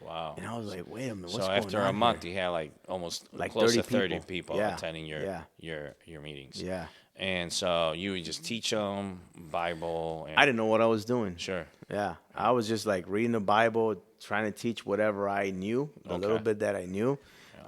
Wow. And I was like, wait a minute, So what's going after a on here? month, you had like almost Like close 30 to 30 people. people Yeah. attending Yeah. your meetings. Yeah. And so you would just teach them Bible I and didn't know what I was doing. sure. Yeah. I was just like reading the Bible, trying to teach whatever I knew, the little Okay. bit that I knew.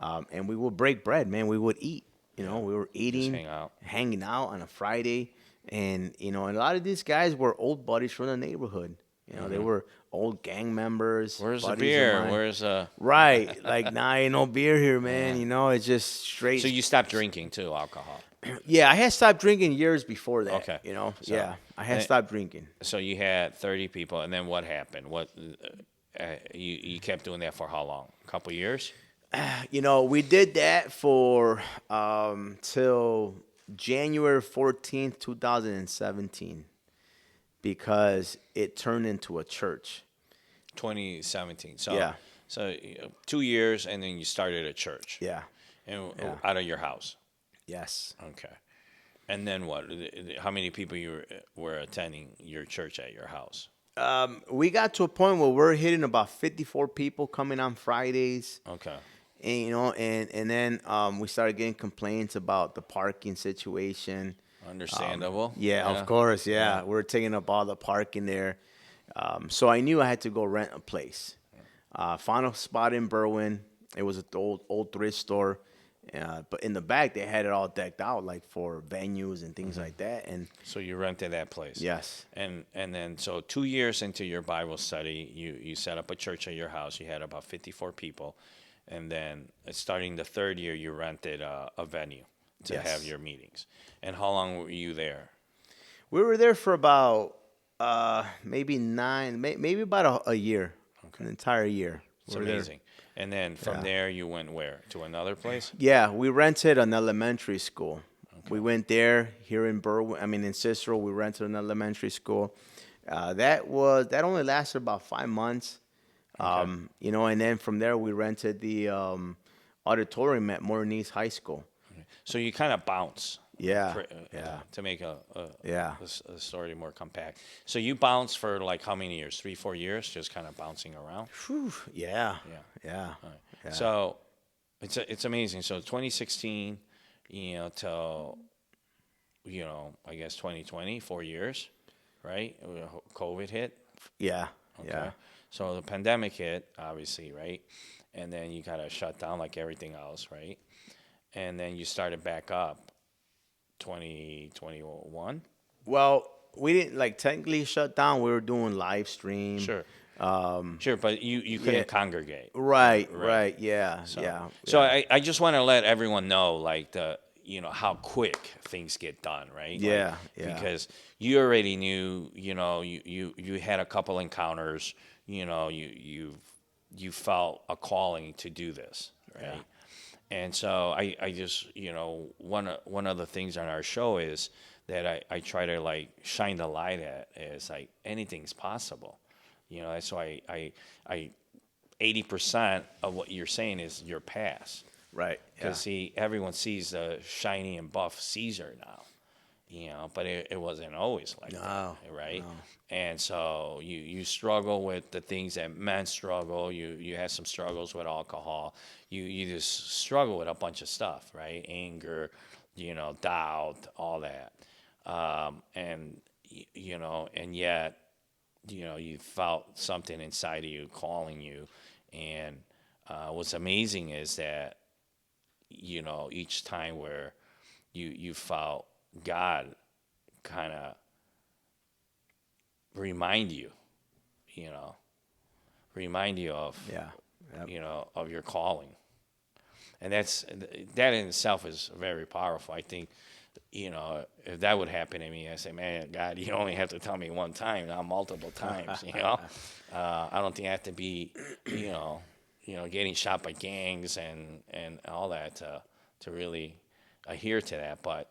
Yeah. And we would break bread, man. We would eat. Yeah. We were Just eating, hang out. hanging out on a Friday. And a lot of these guys were old buddies from the neighborhood. They were old gang members, Where's the buddies of beer? mine. Where's Right. Like, nah, ain't no beer here, man. Yeah. It's just straight. So you stopped drinking too, alcohol. Yeah, I had stopped drinking years before that. Okay. So, Yeah, I had and- stopped drinking. So you had 30 people, and then what happened? You kept doing that for how long? A couple years? We did that for till January 14th, 2017, because it turned into a church. 2017. So Yeah. So 2 years, and then you started a church, Yeah. and Yeah. out of your house. Yes. Okay. And then what? How many people you were attending your church at your house? We got to a point where we're hitting about 54 people coming on Fridays. Okay. And then we started getting complaints about the parking situation. Understandable. Yeah, of course. Yeah. We're taking up all the parking there. So I knew I had to go rent a place. Found a spot in Berwyn. It was an old thrift store. But in the back, they had it all decked out, like for venues and things like that. And So you rented that place. yes. And then so 2 years into your Bible study, you set up a church at your house. You had about 54 people, and then starting the third year, you rented a venue to Yes. have your meetings. And how long were you there? We were there for about maybe maybe about a year, an entire year. It's We were there. amazing. And then from there, you went where? To another place? Yeah, we rented an elementary school. We went there here in in Cicero. We rented an elementary school. That only lasted about 5 months. And then from there we rented the auditorium at Morton East High School. So you kind of bounce. Yeah, for- yeah. To make Yeah. a story more compact. So you bounced for like how many years? 3, 4 years, just kind of bouncing around. Whew, yeah, Yeah. yeah, yeah. So it's amazing. So 2016, till I guess 2020, 4 years, right? COVID hit. Yeah, Okay. yeah. So the pandemic hit, obviously, right? And then you kind of shut down like everything else, right? And then you started back up 2021. Well, we didn't technically shut down. We were doing live stream. Sure. Sure, but you couldn't Yeah. congregate. Right. Yeah, So, yeah. So yeah. I just want to let everyone know, like how quick things get done, right? Yeah, yeah. Because you already knew, you had a couple encounters, you felt a calling to do this, right? Yeah. And so I just, one of the things on our show is that I try to shine the light at is anything's possible. That's why I 80% of what you're saying is your past. Right. Yeah. Because everyone sees the shiny and buff Caesar now, but it wasn't always like No, that, right? no. And so you struggle with the things that men struggle. You had some struggles with alcohol. You just struggle with a bunch of stuff, right? Anger, doubt, all that, and yet you felt something inside of you calling you, and what's amazing is that each time where you felt God kind of remind you of Yeah. Yep. of your calling, and that in itself is very powerful. I think if that would happen to me, I say, man, God, you only have to tell me one time, not multiple times. I don't think I have to be getting shot by gangs and all that to really adhere to that. But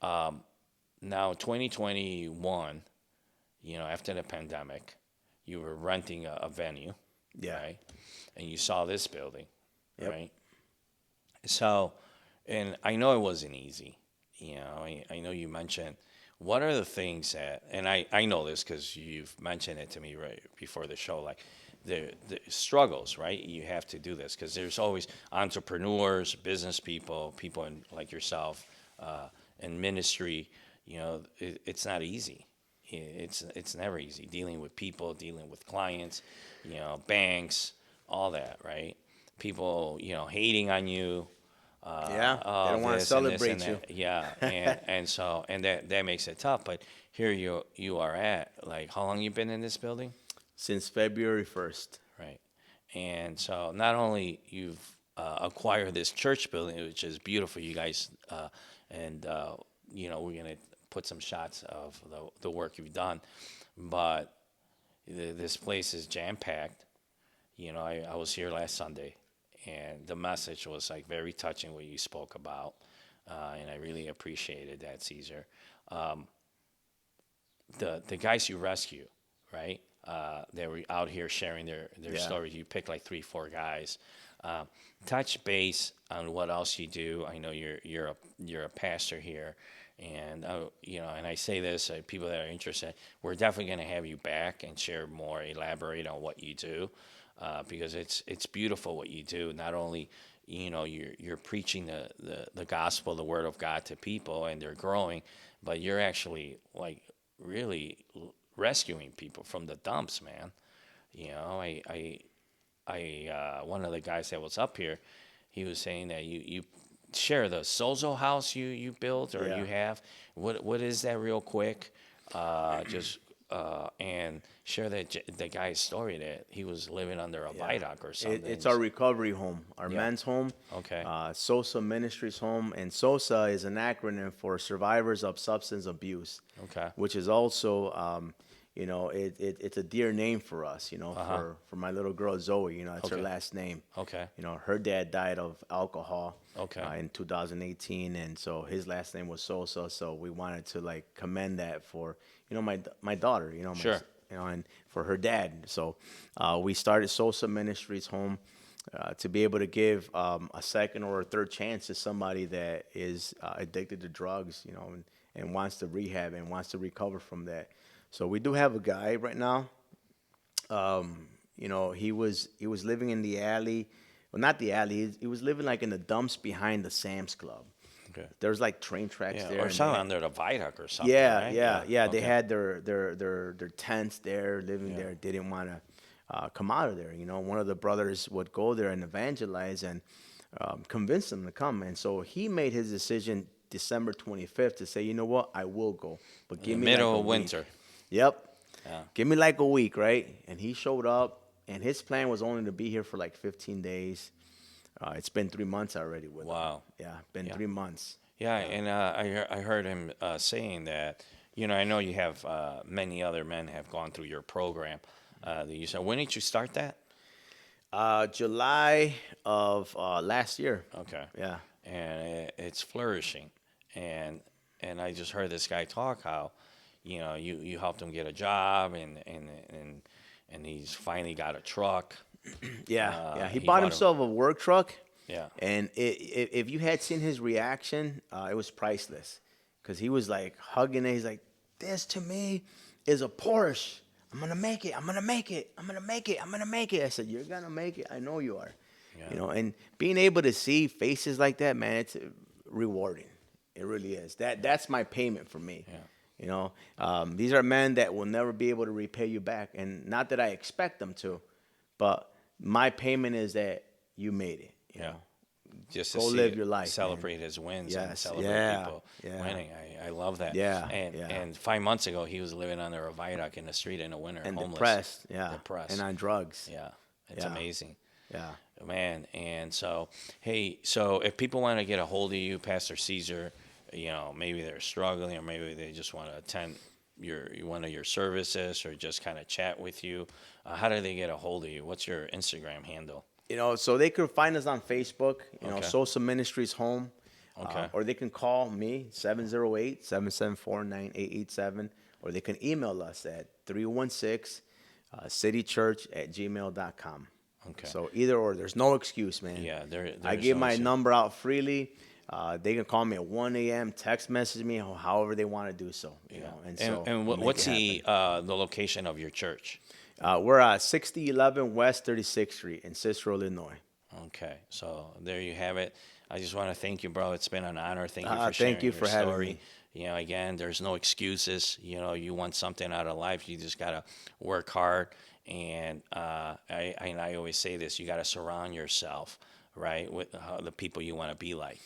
now 2021, after the pandemic, you were renting a venue, Yeah. right? And you saw this building, Yep. right? So, and I know it wasn't easy. I know you mentioned what are the things that, and I know this because you've mentioned it to me right before the show, like the struggles, right? You have to do this because there's always entrepreneurs, business people, people in, like yourself, in ministry. It's not easy. It's never easy dealing with people, dealing with clients, banks, all that, right? People, hating on you, Yeah, they oh, don't want to this and this and celebrate you. that. Yeah, and that makes it tough. But here you are at, like, how long you been in this building, Since February 1st. right? And so not only you've acquired this church building, which is beautiful, you guys, and we're gonna put some shots of the work you've done, but this place is jam packed. I was here last Sunday, and the message was like very touching what you spoke about, and I really appreciated that, Caesar. Um, the guys you rescue, right? They were out here sharing their Yeah. stories. You pick like 3, 4 guys. Uh, Touch base on what else you do. I know you're a pastor here, and and I say this, people that are interested, we're definitely going to have you back and share more, elaborate on what you do, because it's beautiful what you do. Not only you're preaching the gospel, the word of God to people, and they're growing, but you're actually like really rescuing people from the dumps, man. One of the guys that was up here, he was saying that you share the Sozo house you built or Yeah. you have. What is that, real quick? Just and share the guy's story that he was living under a Yeah. viaduct or something. It's our recovery home, our Yeah. men's home, Okay. SOSA Ministries home. And SOSA is an acronym for Survivors of Substance Abuse, Okay. which is also, it's a dear name for us, Uh-huh. for my little girl Zoe, it's her Okay. last name. Okay. Her dad died of alcohol Okay. in 2018, and so his last name was Sosa. So we wanted to like commend that for my daughter, Sure. and for her dad. So we started Sosa Ministries Home to be able to give a second or a third chance to somebody that is addicted to drugs, and wants to rehab and wants to recover from that. So we do have a guy right now. He was living in the alley. Well, not the alley. He was living like in the dumps behind the Sam's Club. Okay. There's like train tracks Yeah. there, Or and they something had, under the viaduct or something, yeah, right? yeah, Yeah. yeah. They Okay. had their tents there, living Yeah. there. They didn't want to come out of there. One of the brothers would go there and evangelize and convince them to come. And so he made his decision December 25th to say, you know what, I will go, but In the give me like middle a of week. winter. Yep. Yeah. Give me like a week, right? And he showed up, and his plan was only to be here for like 15 days. It's been 3 months already with him. Wow. Yeah, been Yeah. 3 months. Yeah, and I heard him saying that. I know you have many other men have gone through your program. That you said, when did you start that? July of last year. Okay, Yeah. and it's flourishing, and I just heard this guy talk how, you helped him get a job, and he's finally got a truck. Yeah, yeah. He He bought bought him. himself a work truck, Yeah. and if you had seen his reaction, it was priceless. Because he was like hugging it. He's like, "This to me is a Porsche. I'm gonna make it. I'm gonna make it. I'm gonna make it. I'm gonna make it." I said, "You're gonna make it. I know you are." Yeah. And being able to see faces like that, man, it's rewarding. It really is. That's my payment for me. Yeah. These are men that will never be able to repay you back, and not that I expect them to, but my payment is that you made it. Yeah. Just to Go see live your life, man. celebrate his wins and Yes, celebrate yeah, people yeah. winning. I love that. Yeah, And yeah. 5 months ago, he was living under a viaduct in the street in the winter, And homeless, depressed, yeah, depressed. and on drugs. Yeah, it's Yeah. amazing, Yeah. man. And so, hey, so if people want to get a hold of you, Pastor Caesar, maybe they're struggling, or maybe they just want to attend one of your services, or just kind of chat with you, how do they get a hold of you? What's your Instagram handle? So they could find us on Facebook, Okay. Sosa Ministries Home. Okay. Or they can call me, 708-774-9887. Or they can email us at 316 citychurch@gmail.com. Okay. So either or, there's no excuse, man. Yeah, I there's give no my excuse. number out freely. They can call me at 1 a.m., text message me, however they want to do so. You know, and so And we'll make what's it happen. the location of your church? We're at 6011 West 36th Street in Cicero, Illinois. Okay, so there you have it. I just want to thank you, bro. It's been an honor. Thank you for Thank sharing you your for having story. me. You know, again, there's no excuses. You know, you want something out of life, you just gotta work hard. And I always say this: you gotta surround yourself, right, with the people you want to be like.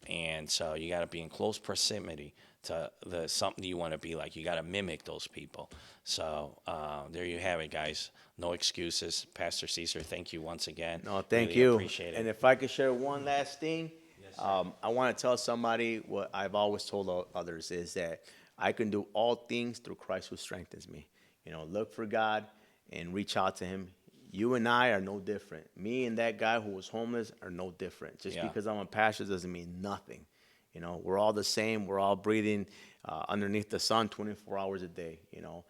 And so you got to be in close proximity to the something you want to be like. You got to mimic those people. So there you have it, guys. No excuses. Pastor Cesar, thank you once again. No, thank Really you. appreciate And it. if I could share one last thing, Yes, sir. I want to tell somebody what I've always told others is that I can do all things through Christ who strengthens me. You know, look for God and reach out to Him. You and I are no different. Me and that guy who was homeless are no different. Just Yeah. because I'm a pastor doesn't mean nothing. You know, we're all the same. We're all breathing underneath the sun 24 hours a day. You know,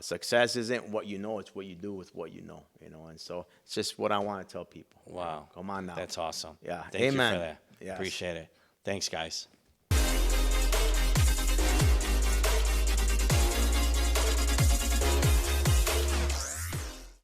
success isn't what you know; it's what you do with what you know. You know, and so it's just what I want to tell people. You know, Wow. come on now. That's awesome. Yeah. Thank you for Amen. that. Yes. Appreciate it. Thanks, guys.